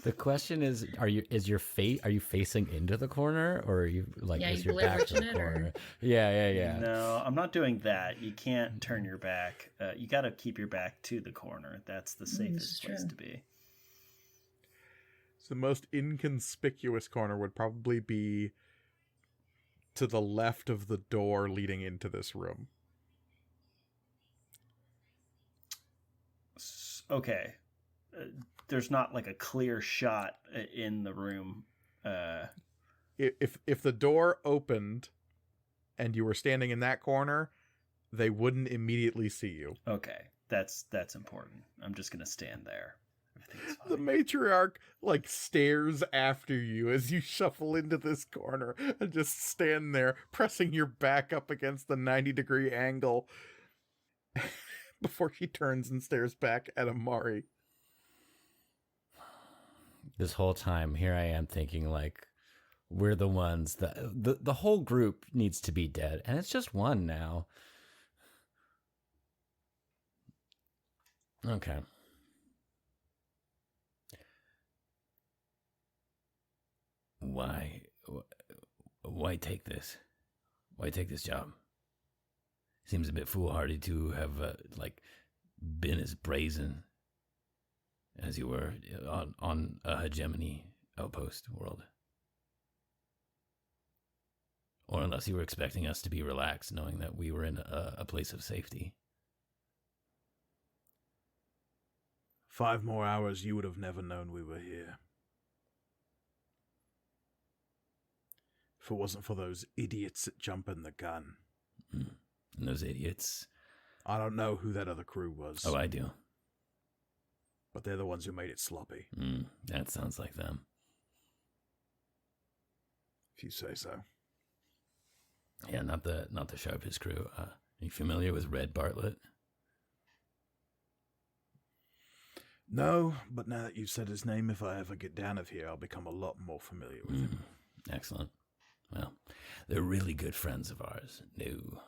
The question is, are you facing into the corner, or are you like Yeah, is you your back to the leveraging it, or- corner? Yeah. No, I'm not doing that. You can't turn your back. You got to keep your back to the corner. That's the safest it's place true. to be. So the most inconspicuous corner would probably be to the left of the door leading into this room. Okay. There's not like a clear shot in the room. If the door opened and you were standing in that corner, they wouldn't immediately see you. Okay, that's important. I'm just gonna stand there. Everything's fine. The matriarch like stares after you as you shuffle into this corner and just stand there, pressing your back up against the 90-degree angle before she turns and stares back at Amari. This whole time, here I am thinking like, we're the ones that the whole group needs to be dead, and it's just one now. Okay. Why take this? Why take this job? Seems a bit foolhardy to have been as brazen as you were on a hegemony outpost world. Or unless you were expecting us to be relaxed, knowing that we were in a place of safety. 5 more hours, you would have never known we were here. If it wasn't for those idiots that jump in the gun. And those idiots. I don't know who that other crew was. Oh, I do. But they're the ones who made it sloppy. That sounds like them. If you say so. Yeah, not the sharpest crew. Are you familiar with Red Bartlett? No, but now that you've said his name, if I ever get down of here, I'll become a lot more familiar with him. Excellent. Well, they're really good friends of ours. No.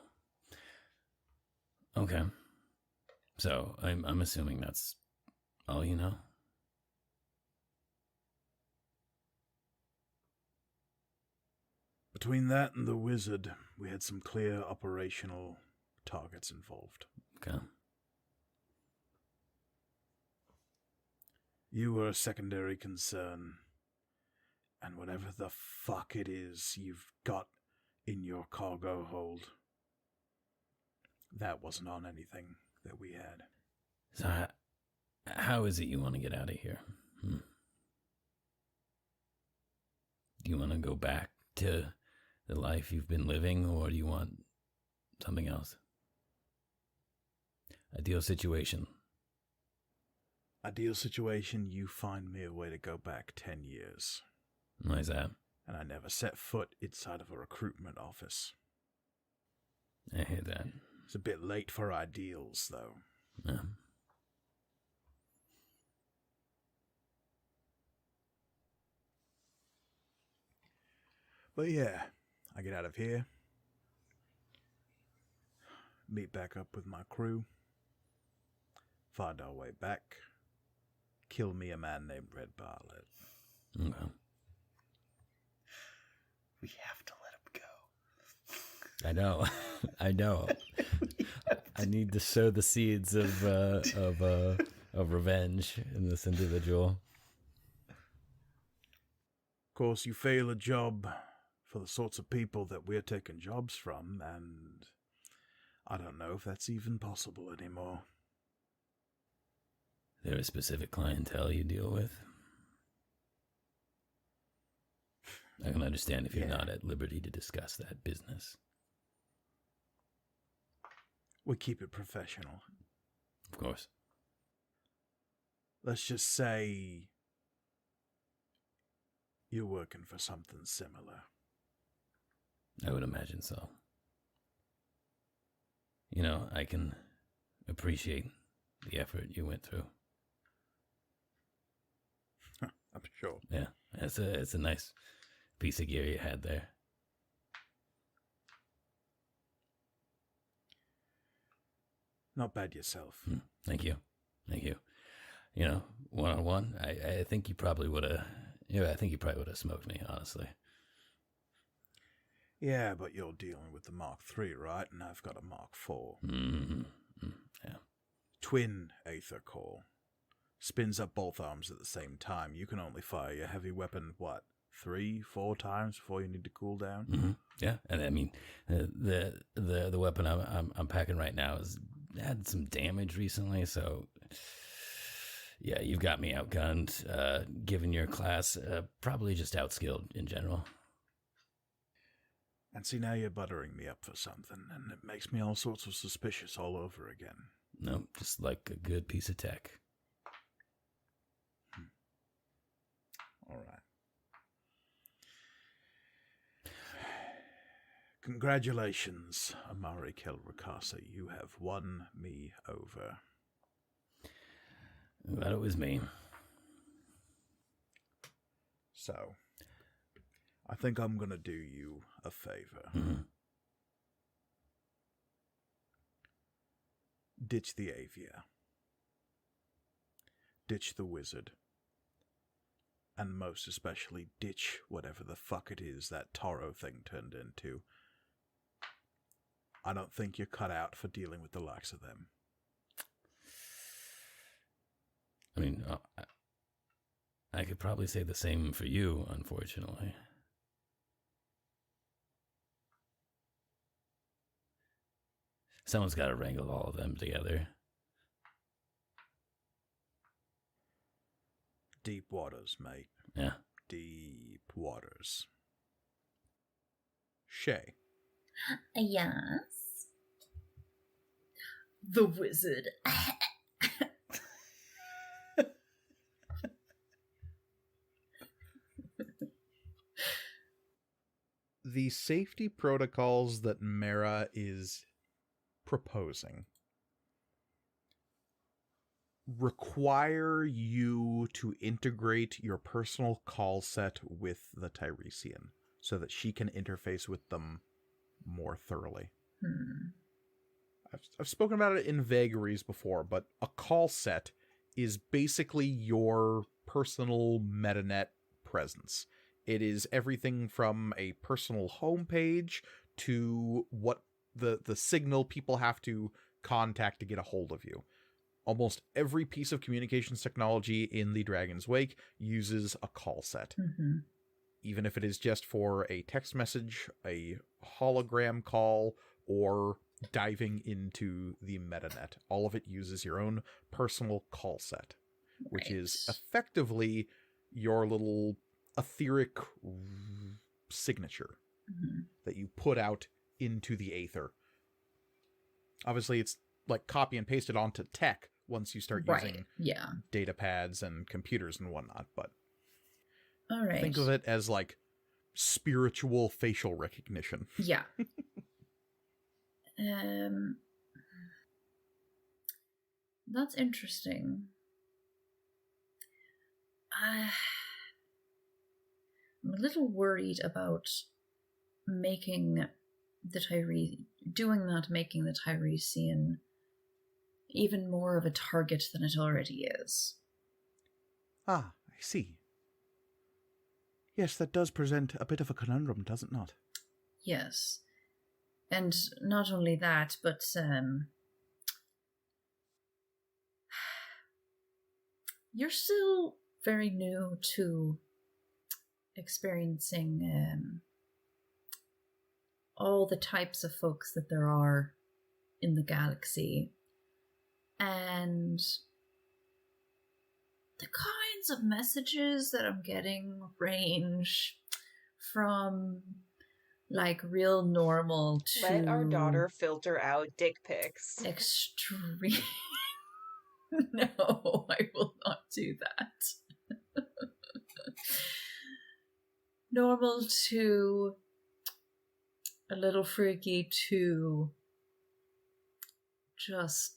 Okay. So I'm assuming that's all you know. Between that and the wizard, we had some clear operational targets involved. Okay. You were a secondary concern, and whatever the fuck it is you've got in your cargo hold, that wasn't on anything that we had. So how is it you want to get out of here? Do you want to go back to the life you've been living, or do you want something else? Ideal situation. Ideal situation, you find me a way to go back 10 years. Why is that? And I never set foot inside of a recruitment office. I hear that. It's a bit late for ideals, though. Yeah. But yeah, I get out of here, meet back up with my crew, find our way back, kill me a man named Red Bartlett. Okay. We have to let him go. I know. I know. I need to sow the seeds of revenge in this individual. Of course, you fail a job for the sorts of people that we're taking jobs from, and I don't know if that's even possible anymore. There a specific clientele you deal with? I can understand if you're not at liberty to discuss that business. We keep it professional. Of course. Let's just say you're working for something similar. I would imagine so. You know, I can appreciate the effort you went through. I'm sure. Yeah, it's a nice piece of gear you had there. Not bad yourself. Thank you. Thank you. You know, one-on-one, I think you probably would have... Yeah, I think you probably would have smoked me, honestly. Yeah, but you're dealing with the Mark III, right? And I've got a Mark IV. Mm-hmm. Yeah. Twin Aether Core. spins up both arms at the same time. You can only fire your heavy weapon, 3-4 times before you need to cool down? Mm-hmm. Yeah, and I mean, the weapon I'm packing right now has had some damage recently, so yeah, you've got me outgunned. Given your class, probably just outskilled in general. And see, now you're buttering me up for something, and it makes me all sorts of suspicious all over again. No, just like a good piece of tech. All right. Congratulations, Amari Kelrakasa. You have won me over. Glad it was me. So, I think I'm going to do you a favor. Mm-hmm. Ditch the Avia. Ditch the Wizard. And most especially, ditch whatever the fuck it is that Taro thing turned into. I don't think you're cut out for dealing with the likes of them. I mean, I could probably say the same for you, unfortunately. Someone's got to wrangle all of them together. Deep waters, mate. Yeah. Deep waters. Shay. Yes. The wizard. The safety protocols that Mara is proposing require you to integrate your personal call set with the Tiresian so that she can interface with them more thoroughly. I've spoken about it in vagaries before, but a call set is basically your personal metanet presence. It is everything from a personal homepage to what the signal people have to contact to get a hold of you. Almost every piece of communications technology in the Dragon's Wake uses a call set. Mm-hmm. Even if it is just for a text message, a hologram call, or diving into the metanet. All of it uses your own personal call set, which is effectively your little etheric signature that you put out into the aether. Obviously, it's like copy and paste it onto tech once you start using data pads and computers and whatnot, but all right. Think of it as like spiritual facial recognition. Yeah. That's interesting. I'm a little worried about making the Tiresian even more of a target than it already is. Ah, I see. Yes, that does present a bit of a conundrum, does it not? Yes. And not only that, but you're still very new to experiencing all the types of folks that there are in the galaxy. And the kinds of messages that I'm getting range from like real normal to let our daughter filter out dick pics. Extreme. No, I will not do that. Normal to a little freaky to just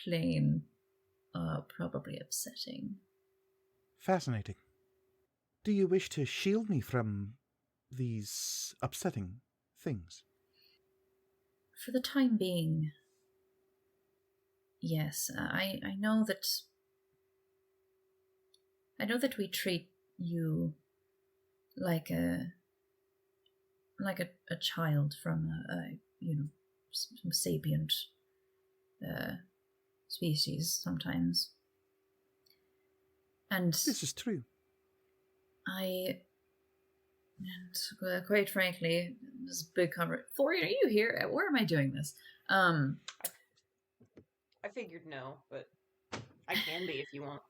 plain probably upsetting. Fascinating. Do you wish to shield me from these upsetting things? For the time being, yes. I know that we treat you like a child from some sapient species sometimes. And This is true. and quite frankly, this big conversation. Florian, are you here? Where am I doing this? I figured no, but I can be if you want.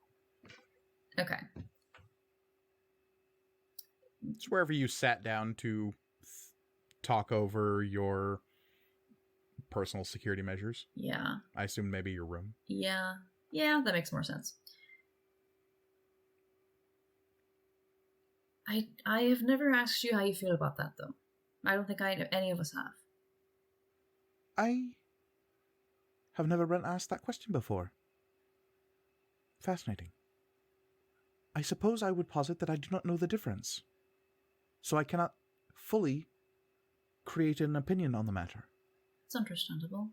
Okay. It's wherever you sat down to talk over your personal security measures. Yeah. I assume maybe your room. Yeah. Yeah, that makes more sense. I have never asked you how you feel about that, though. I don't think any of us have. I have never been asked that question before. Fascinating. I suppose I would posit that I do not know the difference, so I cannot fully create an opinion on the matter. It's understandable.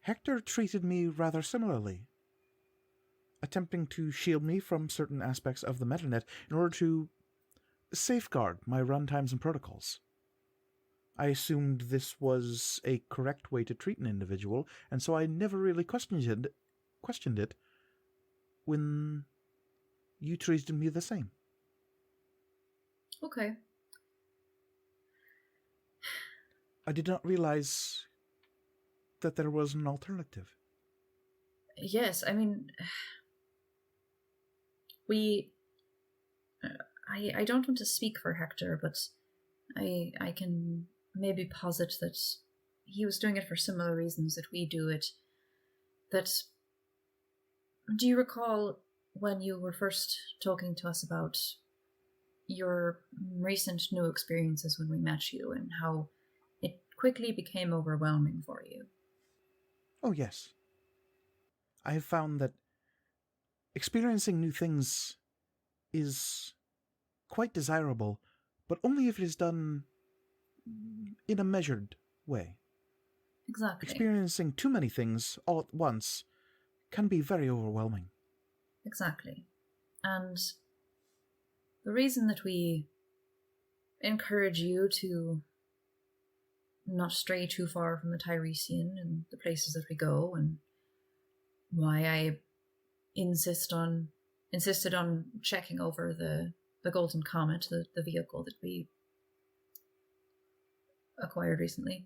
Hector treated me rather similarly, attempting to shield me from certain aspects of the metanet in order to safeguard my runtimes and protocols. I assumed this was a correct way to treat an individual, and so I never really questioned it when you treated me the same. Okay. I did not realize that there was an alternative. Yes, I mean, I don't want to speak for Hector, but I can maybe posit that he was doing it for similar reasons that we do it. Do you recall when you were first talking to us about your recent new experiences when we met you and how it quickly became overwhelming for you? Oh, yes. I have found that experiencing new things is quite desirable, but only if it is done in a measured way. Exactly. Experiencing too many things all at once can be very overwhelming. Exactly. And the reason that we encourage you to not stray too far from the Tiresian and the places that we go, and why I insisted on checking over the Golden Comet, the vehicle that we acquired recently,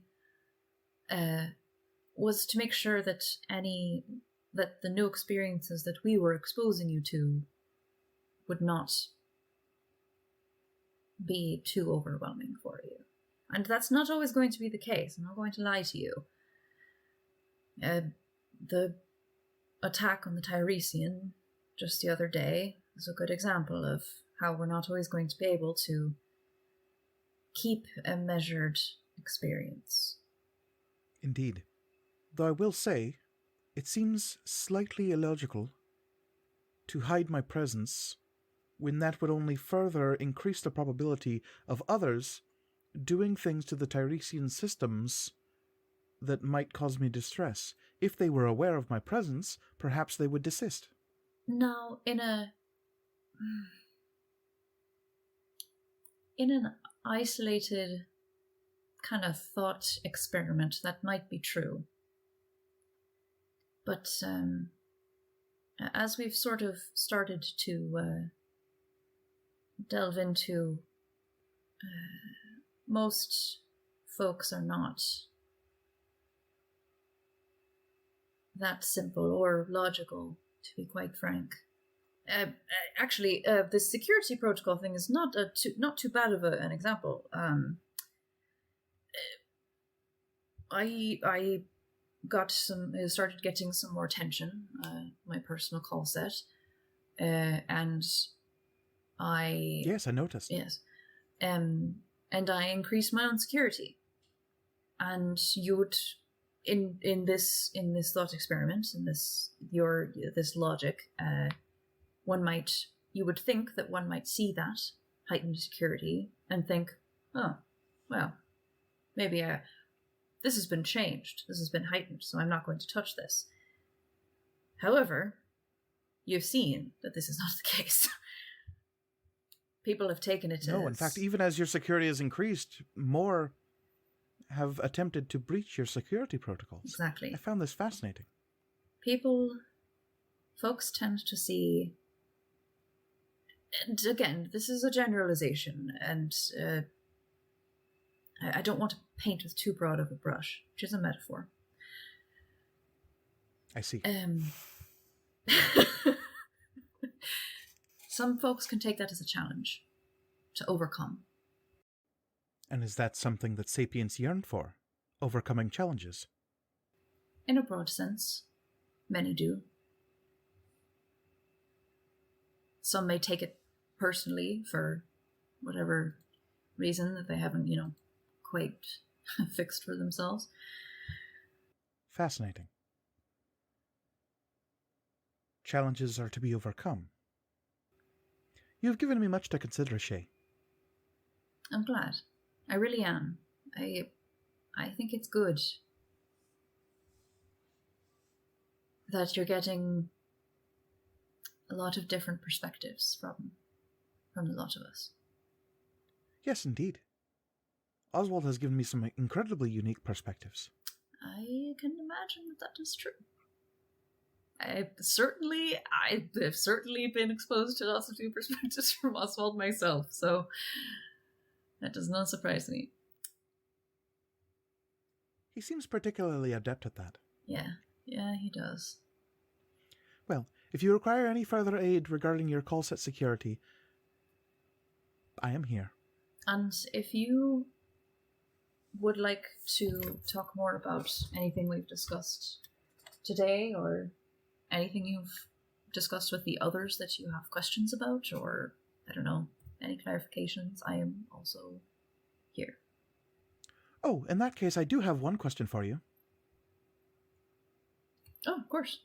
was to make sure that the new experiences that we were exposing you to would not be too overwhelming for you. And that's not always going to be the case. I'm not going to lie to you. The attack on the Tiresian just the other day is a good example of how we're not always going to be able to keep a measured experience. Indeed. Though I will say, it seems slightly illogical to hide my presence when that would only further increase the probability of others doing things to the Tiresian systems that might cause me distress. If they were aware of my presence, perhaps they would desist. Now, in an isolated kind of thought experiment, that might be true. But as we've sort of started to delve into, most folks are not that simple or logical, to be quite frank. Actually, the security protocol thing is not too bad of an example. I started getting some more attention, my personal call set, and I... Yes, I noticed. Yes. And I increased my own security. And you would, in this thought experiment, in this logic, you would think that one might see that heightened security and think, oh, well, maybe this has been changed, this has been heightened, so I'm not going to touch this. However, you've seen that this is not the case. People have taken it No, in fact, even as your security has increased, more have attempted to breach your security protocols. Exactly. I found this fascinating. People folks tend to see, and again, this is a generalization, and I don't want to paint with too broad of a brush, which is a metaphor. I see. Some folks can take that as a challenge to overcome. And is that something that sapients yearn for? Overcoming challenges? In a broad sense, many do. Some may take it personally for whatever reason that they haven't, quite fixed for themselves. Fascinating. Challenges are to be overcome. You have given me much to consider, Shay. I'm glad. I really am. I think it's good that you're getting a lot of different perspectives from a lot of us. Yes, indeed. Oswald has given me some incredibly unique perspectives. I can imagine that is true. I've certainly been exposed to lots of new perspectives from Oswald myself, so that does not surprise me. He seems particularly adept at that. Yeah, he does. Well, if you require any further aid regarding your call set security, I am here. And if you would like to talk more about anything we've discussed today, or anything you've discussed with the others that you have questions about, or, I don't know, any clarifications, I am also here. Oh, in that case, I do have one question for you. Oh, of course.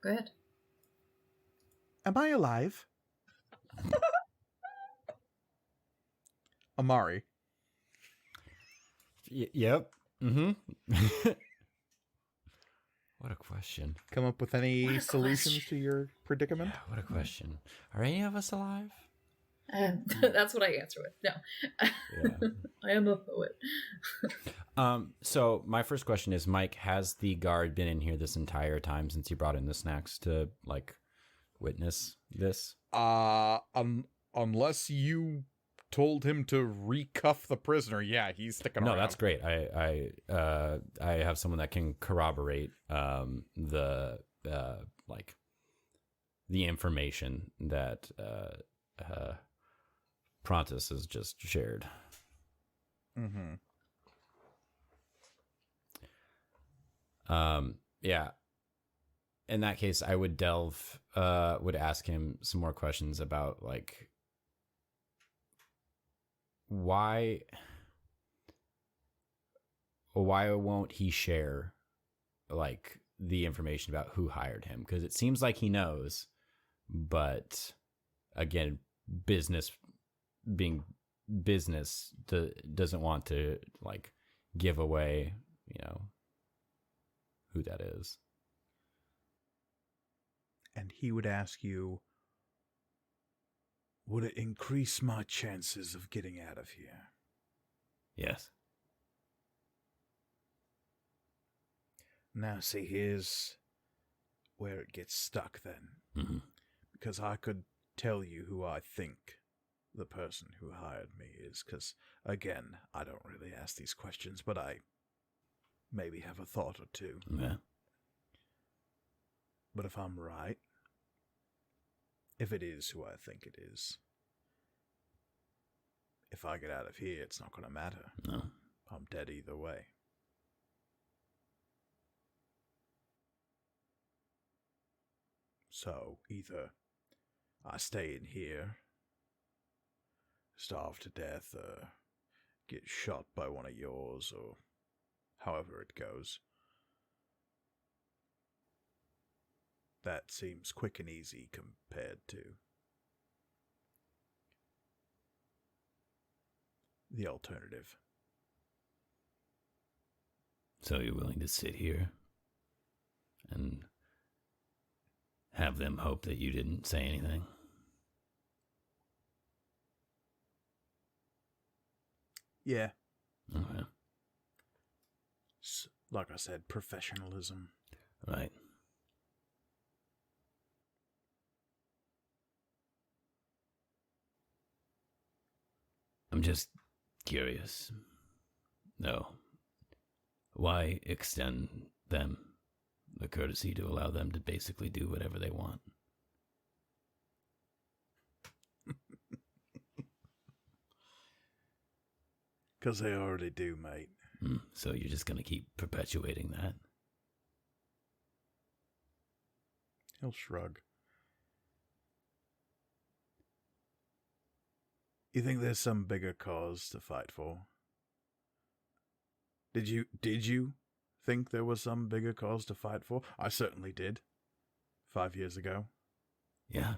Go ahead. Am I alive? Amari. Yep. Mm-hmm. What a question. Come up with any What a solutions question. to your predicament? Yeah, what a question. Are any of us alive? That's what I answer with. No. Yeah. I am a poet. So my first question is, Mike, has the guard been in here this entire time since you brought in the snacks to, witness this? Unless you told him to recuff the prisoner, yeah, he's sticking around. No, that's great. I have someone that can corroborate the information that Prontus has just shared. Mm-hmm. Yeah. In that case, I would would ask him some more questions about why won't he share the information about who hired him? Because it seems like he knows, but again, business being business doesn't want to give away, who that is. And he would ask you, would it increase my chances of getting out of here? Yes. Now, see, here's where it gets stuck then. Mm-hmm. Because I could tell you who I think the person who hired me is, because, again, I don't really ask these questions, but I maybe have a thought or two. Yeah. But if I'm right, if it is who I think it is, if I get out of here, it's not going to matter. No. I'm dead either way. So, either I stay in here, starve to death, or get shot by one of yours, or however it goes. That seems quick and easy compared to the alternative. So you're willing to sit here and have them hope that you didn't say anything? Yeah. Okay. Like I said, professionalism. Right. I'm just curious. No. Why extend them the courtesy to allow them to basically do whatever they want? Because they already do, mate. So you're just going to keep perpetuating that? He'll shrug. You think there's some bigger cause to fight for? Did you think there was some bigger cause to fight for? I certainly did. 5 years ago. Yeah.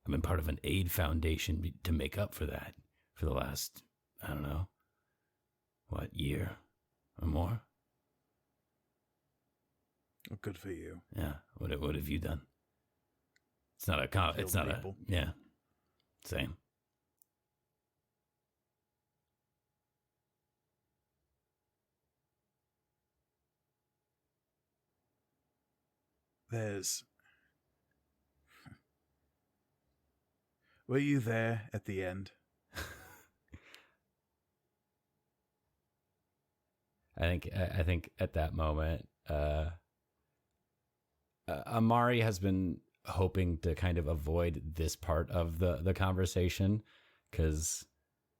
I've been part of an aid foundation to make up for that for the last, I don't know, year or more? Well, good for you. Yeah. What have you done? It's not it's not people. Yeah. Same. Were you there at the end? I think at that moment, Amari has been hoping to kind of avoid this part of the conversation because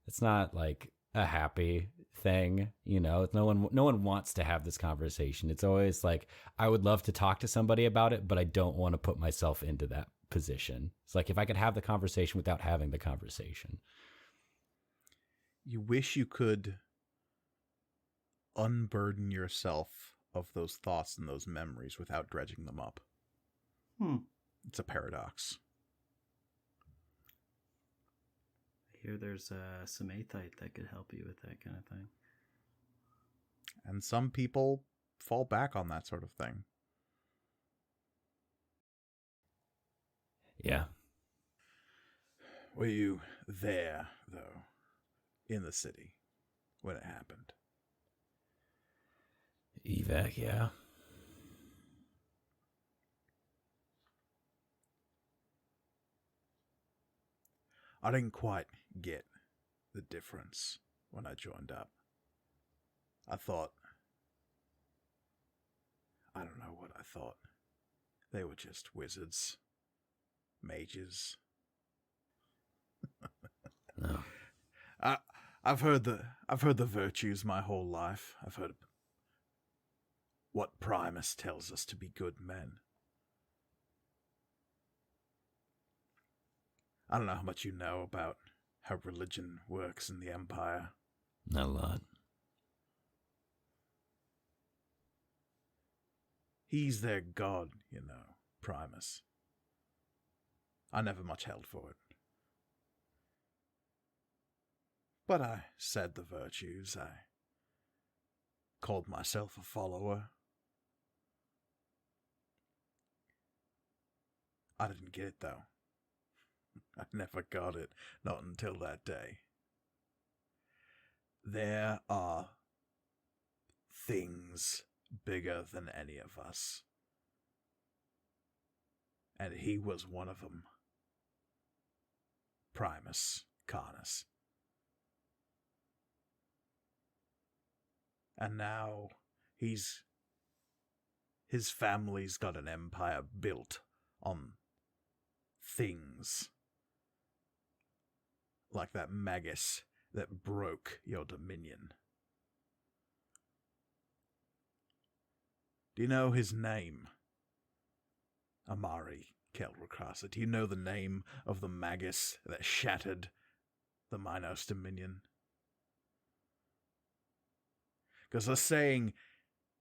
it's not like a happy thing, you know. No one wants to have this conversation. It's always like, I would love to talk to somebody about it, but I don't want to put myself into that position. It's like, if I could have the conversation without having the conversation. You wish you could unburden yourself of those thoughts and those memories without dredging them up. It's a paradox. I hear there's some aethite that could help you with that kind of thing. And some people fall back on that sort of thing. Yeah. Were you there, though, in the city, when it happened? Evac, yeah. I didn't quite get the difference when I joined up. I thought... I don't know what I thought. They were just wizards. Mages. No. I've heard the virtues my whole life. I've heard what Primus tells us to be good men. I don't know how much you know about how religion works in the Empire. Not a lot. He's their god, you know, Primus. I never much held for it. But I said the virtues. I called myself a follower. I didn't get it, though. I never got it, not until that day. There are things bigger than any of us. And he was one of them. Primus Carnus. And now his family's got an empire built on things like that magus that broke your dominion. Do you know his name? Amari Kelracrasa. Do you know the name of the magus that shattered the Minos dominion? Because they're saying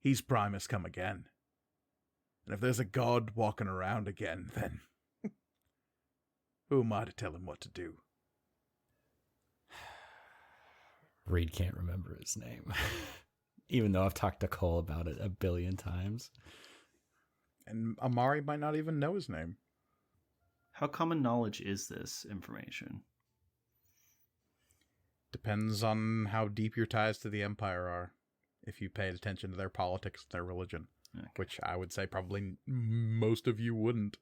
he's Primus come again. And if there's a god walking around again, then who am I to tell him what to do? Reed can't remember his name. Even though I've talked to Cole about it a billion times. And Amari might not even know his name. How common knowledge is this information? Depends on how deep your ties to the Empire are. If you paid attention to their politics, their religion. Okay. Which I would say probably most of you wouldn't.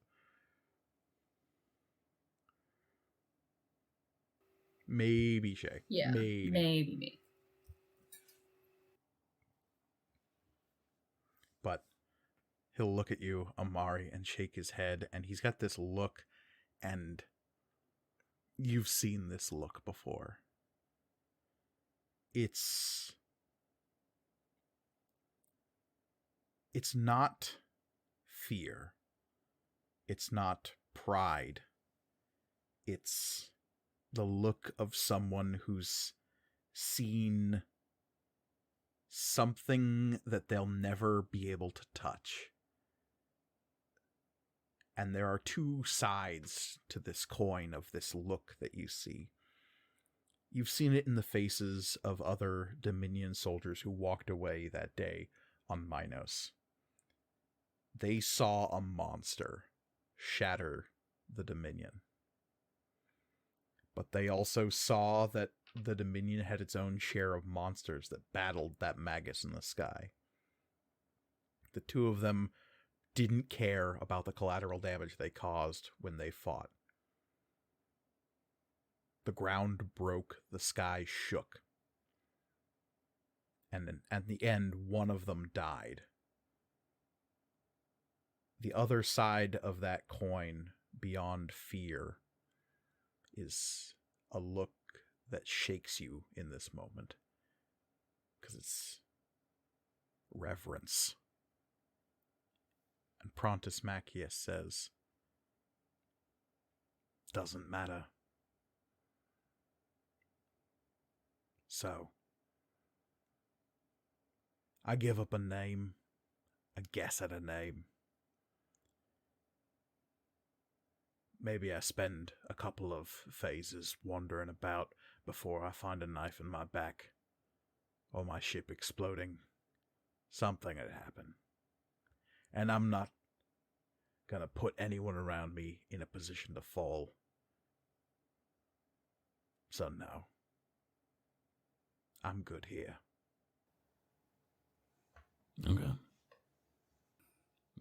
Maybe Shay. Yeah, maybe me. But he'll look at you, Amari, and shake his head, and he's got this look, and you've seen this look before. It's not fear. It's not pride. It's the look of someone who's seen something that they'll never be able to touch. And there are two sides to this coin of this look that you see. You've seen it in the faces of other Dominion soldiers who walked away that day on Minos. They saw a monster shatter the Dominion. But they also saw that the Dominion had its own share of monsters that battled that Magus in the sky. The two of them didn't care about the collateral damage they caused when they fought. The ground broke, the sky shook. And at the end, one of them died. The other side of that coin, beyond fear, is a look that shakes you in this moment. Because it's reverence. And Prontus Macius says, "Doesn't matter. So, I give up a name, a guess at a name. Maybe I spend a couple of phases wandering about before I find a knife in my back, or my ship exploding. Something had happened. And I'm not gonna put anyone around me in a position to fall. So no. I'm good here." Okay.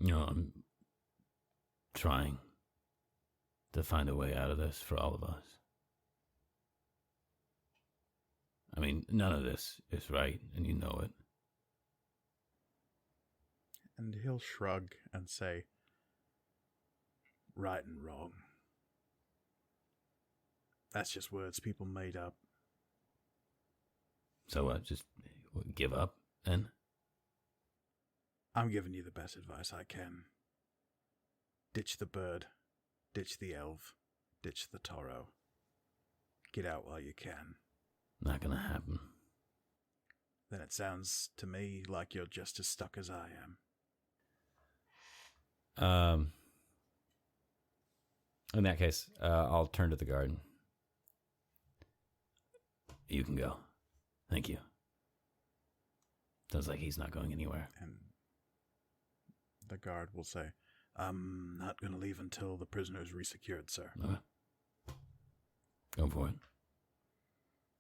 I'm trying to find a way out of this for all of us. I mean, none of this is right, and you know it. And he'll shrug and say, "Right and wrong. That's just words people made up." So what, just give up, then? I'm giving you the best advice I can. Ditch the bird. Ditch the elf. Ditch the Toro. Get out while you can. Not gonna happen. Then it sounds to me like you're just as stuck as I am. In that case, I'll turn to the guard. You can go. Thank you. Sounds like he's not going anywhere. And the guard will say, "I'm not going to leave until the prisoner is resecured, sir." Okay. Go for it.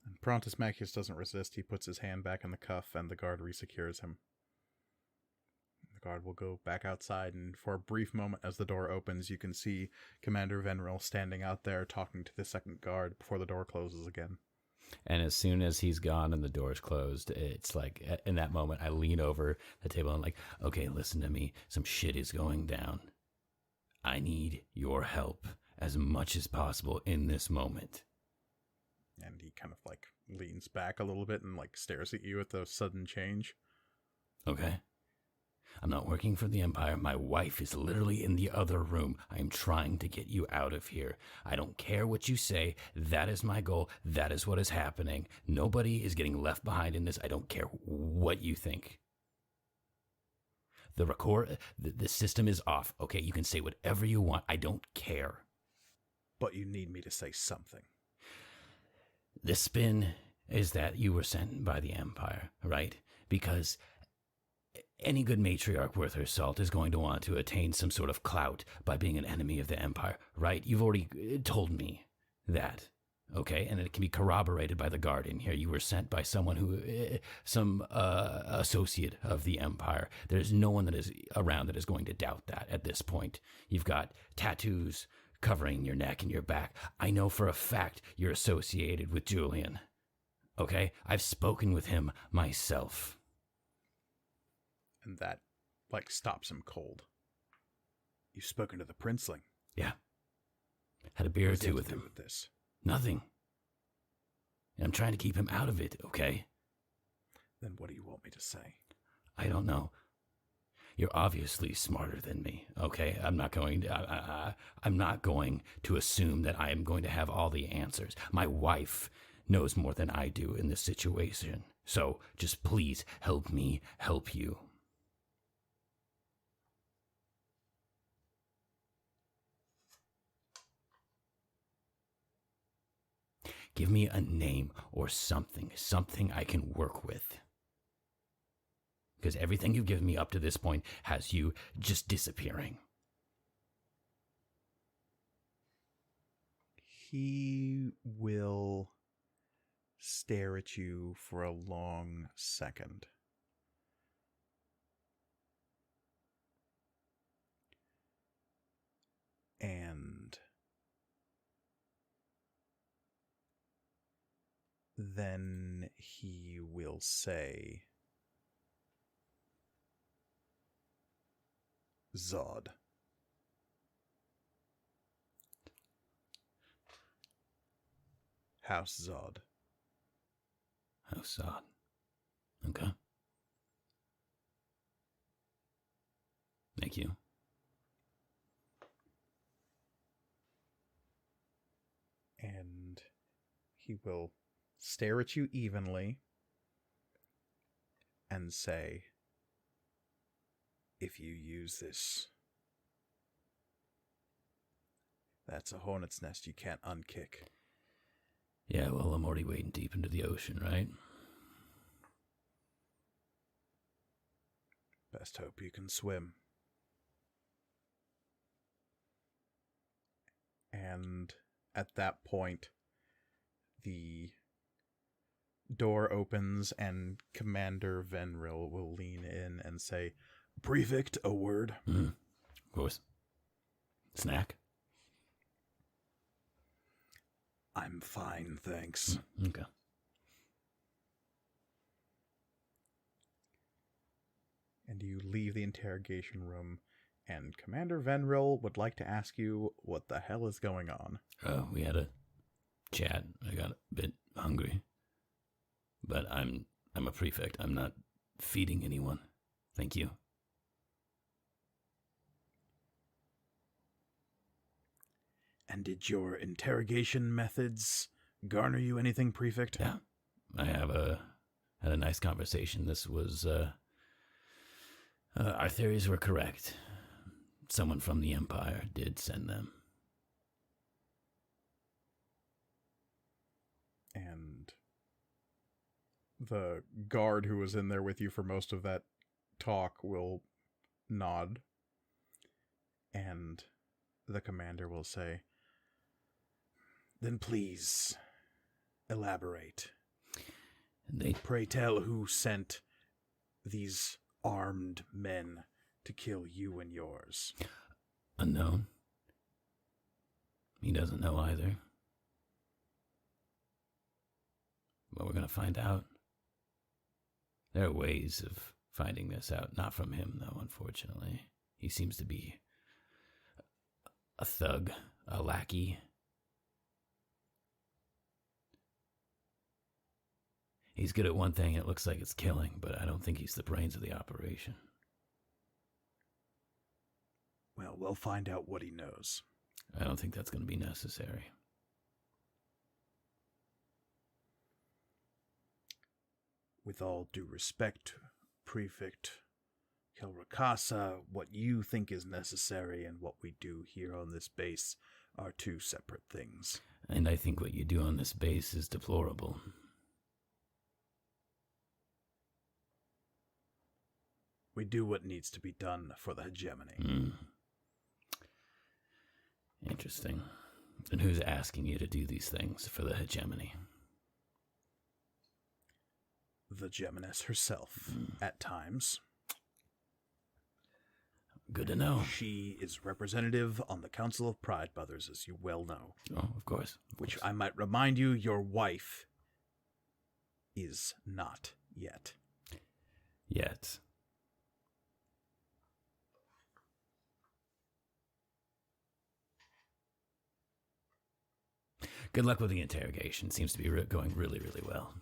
And Prontus Macius doesn't resist. He puts his hand back in the cuff, and the guard resecures him. The guard will go back outside, and for a brief moment as the door opens, you can see Commander Venril standing out there talking to the second guard before the door closes again. And as soon as he's gone and the door's closed, it's like, in that moment, I lean over the table and like, okay, listen to me. Some shit is going down. I need your help as much as possible in this moment. And he kind of like leans back a little bit and like stares at you at the sudden change. Okay. I'm not working for the Empire. My wife is literally in the other room. I am trying to get you out of here. I don't care what you say. That is my goal. That is what is happening. Nobody is getting left behind in this. I don't care what you think. The system is off. Okay, you can say whatever you want. I don't care. But you need me to say something. The spin is that you were sent by the Empire, right? Because any good matriarch worth her salt is going to want to attain some sort of clout by being an enemy of the Empire, right? You've already told me that, okay? And it can be corroborated by the guard in here. You were sent by someone who, some associate of the Empire. There's no one that is around that is going to doubt that at this point. You've got tattoos covering your neck and your back. I know for a fact you're associated with Julian. Okay? I've spoken with him myself. And that, stops him cold. You've spoken to the princeling. Yeah. Had a beer or What's he two have with to do him. with this? Nothing. I'm trying to keep him out of it, okay? Then what do you want me to say? I don't know. You're obviously smarter than me, okay? I'm not going to assume that I am going to have all the answers. My wife knows more than I do in this situation. So just please help me help you. Give me a name or something I can work with. Because everything you've given me up to this point has you just disappearing. He will stare at you for a long second. And then he will say, Zod. House Zod. House Zod. Okay. Thank you. And he will stare at you evenly and say, if you use this, that's a hornet's nest you can't unkick. Yeah, well, I'm already wading deep into the ocean, right? Best hope you can swim. And at that point, the door opens and Commander Venril will lean in and say, Prefect, a word. Of course. Snack? I'm fine, thanks. Okay. And you leave the interrogation room, and Commander Venril would like to ask you what the hell is going on. We had a chat. I got a bit hungry. But I'm a prefect. I'm not feeding anyone. Thank you. And did your interrogation methods garner you anything, Prefect? Yeah. I had a nice conversation. This was, our theories were correct. Someone from the Empire did send them. And the guard who was in there with you for most of that talk will nod. And the commander will say, then please elaborate. Pray tell who sent these armed men to kill you and yours. Unknown. He doesn't know either. But we're going to find out. There are ways of finding this out. Not from him, though, unfortunately. He seems to be a thug, a lackey. He's good at one thing, and it looks like it's killing, but I don't think he's the brains of the operation. Well, we'll find out what he knows. I don't think that's going to be necessary. With all due respect, Prefect Kelrakasa, what you think is necessary and what we do here on this base are two separate things. And I think what you do on this base is deplorable. We do what needs to be done for the hegemony. Interesting. And who's asking you to do these things for the hegemony? The Geminess herself, at times. Good to know. She is representative on the Council of Pride Brothers, as you well know. Oh, of course. Which I might remind you, your wife is not yet. Yet. Good luck with the interrogation. Seems to be going really, really well.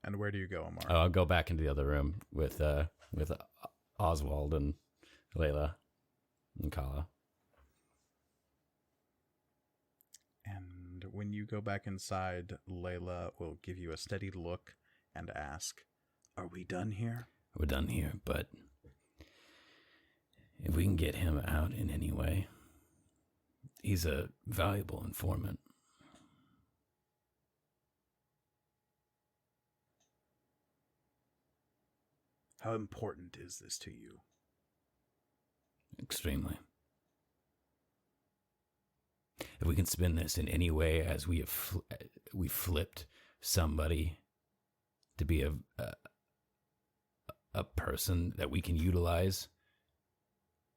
And where do you go, Amari? Oh, I'll go back into the other room with Oswald and Layla and Kala. And when you go back inside, Layla will give you a steady look and ask, "Are we done here?" We're done here, but if we can get him out in any way, he's a valuable informant. How important is this to you? Extremely. If we can spin this in any way, as we have we flipped somebody to be a person that we can utilize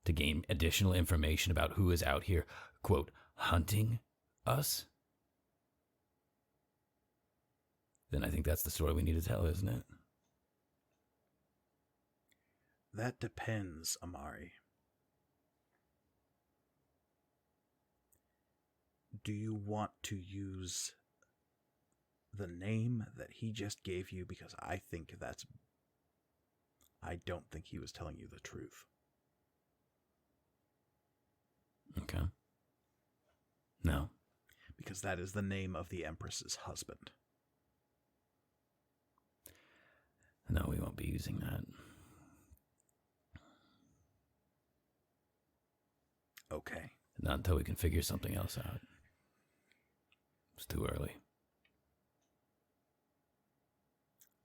to gain additional information about who is out here, quote, hunting us, then I think that's the story we need to tell, isn't it? That depends, Amari. Do you want to use the name that he just gave you? Because I don't think he was telling you the truth. Okay. No. Because that is the name of the Empress's husband. No, we won't be using that. Okay. Not until we can figure something else out. It's too early.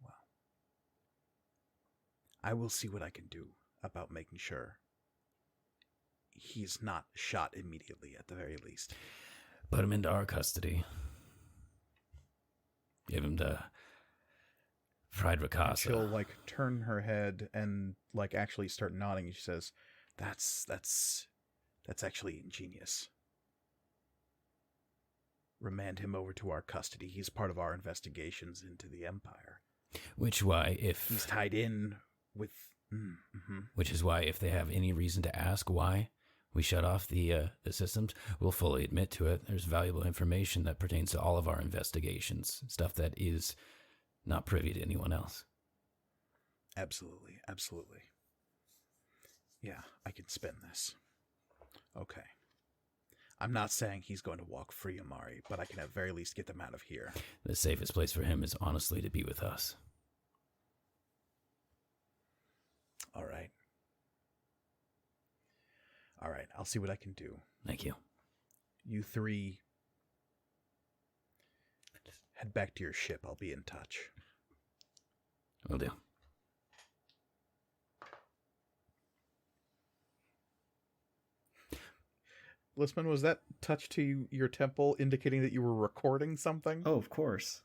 Well, I will see what I can do about making sure he's not shot immediately, at the very least. Put him into our custody. Give him to Fried And Ricasa. she'll turn her head and actually start nodding. She says, "That's actually ingenious. Remand him over to our custody. He's part of our investigations into the Empire. Which He's tied in with." Which is why, if they have any reason to ask why we shut off the systems, we'll fully admit to it. There's valuable information that pertains to all of our investigations, stuff that is not privy to anyone else. Absolutely, absolutely. Yeah, I can spin this. Okay. I'm not saying he's going to walk free, Amari, but I can at very least get them out of here. The safest place for him is honestly to be with us. All right. All right, I'll see what I can do. Thank you. You three head back to your ship. I'll be in touch. Will do. Listman, was that touch to your temple indicating that you were recording something? Oh, of course.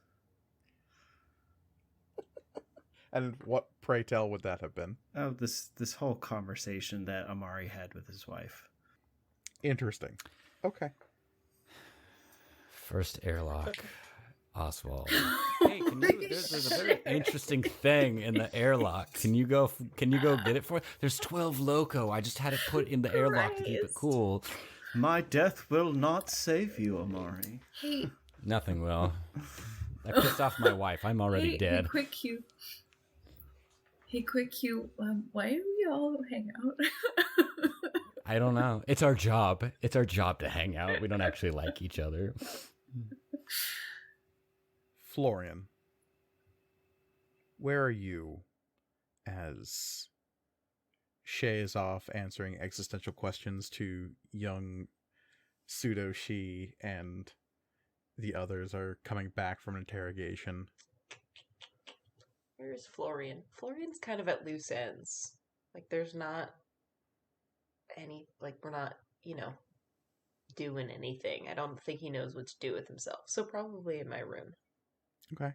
And what, pray tell, would that have been? Oh, this whole conversation that Amari had with his wife. Interesting. Okay. First airlock, Oswald. Hey, there's a very interesting thing in the airlock. Can you go get it for me? There's 12 loco. I just had it put in the airlock to keep it cool. My death will not save you, Amari. Hey, Nothing will. I pissed off my wife. I'm already dead. Hey, quick Q. Hey, quick Q. Why do we all hang out? I don't know. It's our job. It's our job to hang out. We don't actually like each other. Florian, where are you as Shay is off answering existential questions to young Pseudo She and the others are coming back from interrogation? Where's Florian? Florian's kind of at loose ends. There's not any, we're not, doing anything. I don't think he knows what to do with himself. So probably in my room. Okay.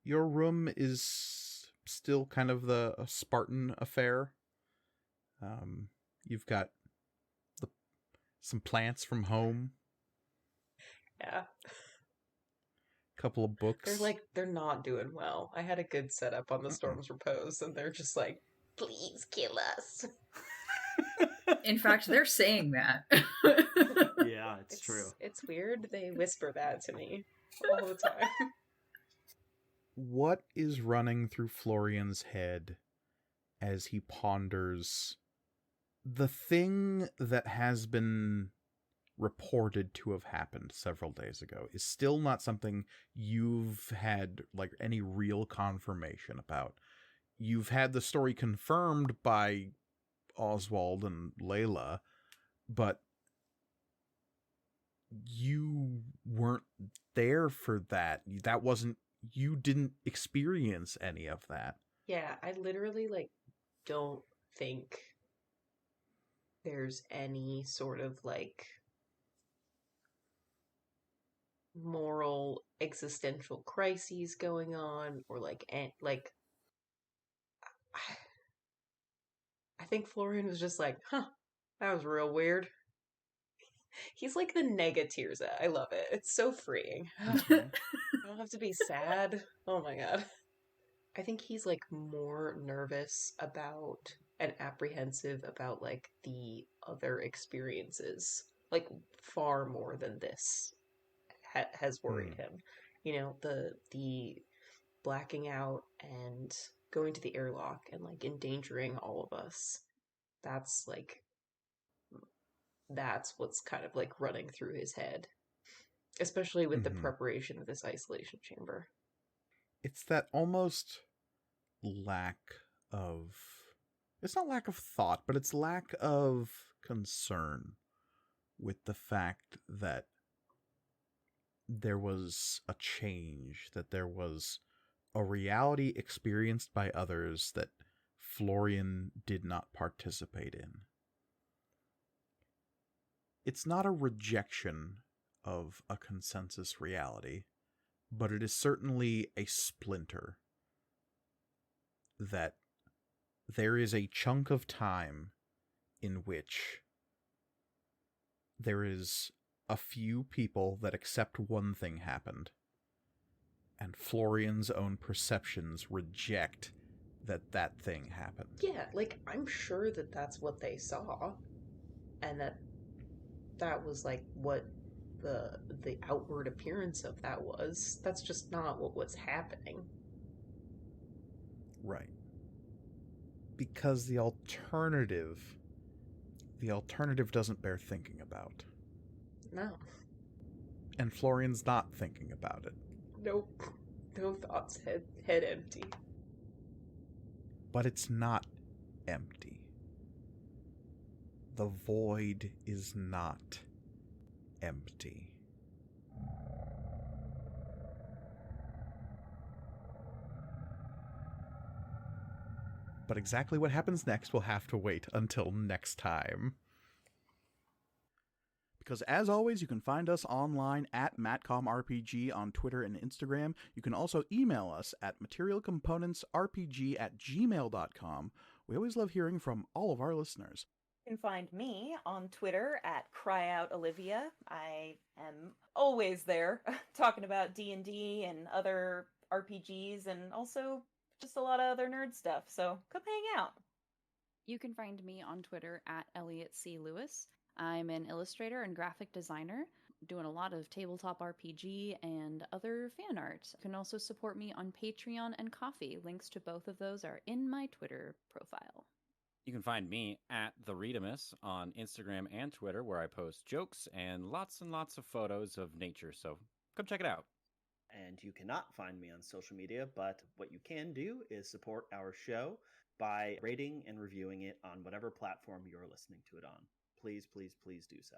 Your room is still kind of the Spartan affair. You've got some plants from home. Yeah. Couple of books. They're not doing well. I had a good setup on the Storm's Repose, and they're just like, please kill us. In fact, they're saying that. Yeah, it's true. It's weird. They whisper that to me all the time. What is running through Florian's head as he ponders the thing that has been reported to have happened several days ago is still not something you've had like any real confirmation about. You've had the story confirmed by Oswald and Layla, but you weren't there for that. That wasn't, you didn't experience any of that. Yeah, I literally don't think there's any sort of moral existential crises going on, or I think Florian was just like, huh, that was real weird. He's like the Negateers. I love it. It's so freeing. I don't have to be sad. Oh my god. I think he's more nervous about and apprehensive about the other experiences, far more than this has worried him. You know, the blacking out and going to the airlock and endangering all of us. That's what's kind of running through his head, especially with the preparation of this isolation chamber. It's that almost lack of, it's not lack of thought, but it's lack of concern with the fact that there was a change, that there was a reality experienced by others that Florian did not participate in. It's not a rejection of a consensus reality, but it is certainly a splinter. That there is a chunk of time in which there is a few people that accept one thing happened, and Florian's own perceptions reject that thing happened. Yeah, I'm sure that that's what they saw, and that was what the outward appearance of that was. That's just not what was happening. Right. Because the alternative doesn't bear thinking about. No. And Florian's not thinking about it. Nope. No thoughts. Head empty. But it's not empty. The void is not empty. But exactly what happens next will have to wait until next time. Because as always, you can find us online at MatcomRPG on Twitter and Instagram. You can also email us at materialcomponentsrpg@gmail.com. We always love hearing from all of our listeners. You can find me on Twitter at CryOutOlivia. I am always there talking about D&D and other RPGs and also just a lot of other nerd stuff. So come hang out. You can find me on Twitter at Elliot C. Lewis. I'm an illustrator and graphic designer, doing a lot of tabletop RPG and other fan art. You can also support me on Patreon and Ko-fi. Links to both of those are in my Twitter profile. You can find me at The Readamus on Instagram and Twitter, where I post jokes and lots of photos of nature, so come check it out. And you cannot find me on social media, but what you can do is support our show by rating and reviewing it on whatever platform you're listening to it on. Please, please, please do so.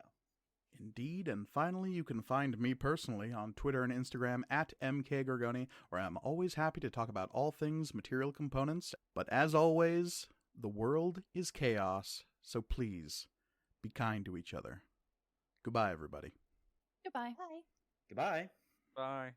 Indeed, and finally, you can find me personally on Twitter and Instagram at MKGorgoni, where I'm always happy to talk about all things material components. But as always, the world is chaos, so please, be kind to each other. Goodbye, everybody. Goodbye. Bye. Goodbye. Bye.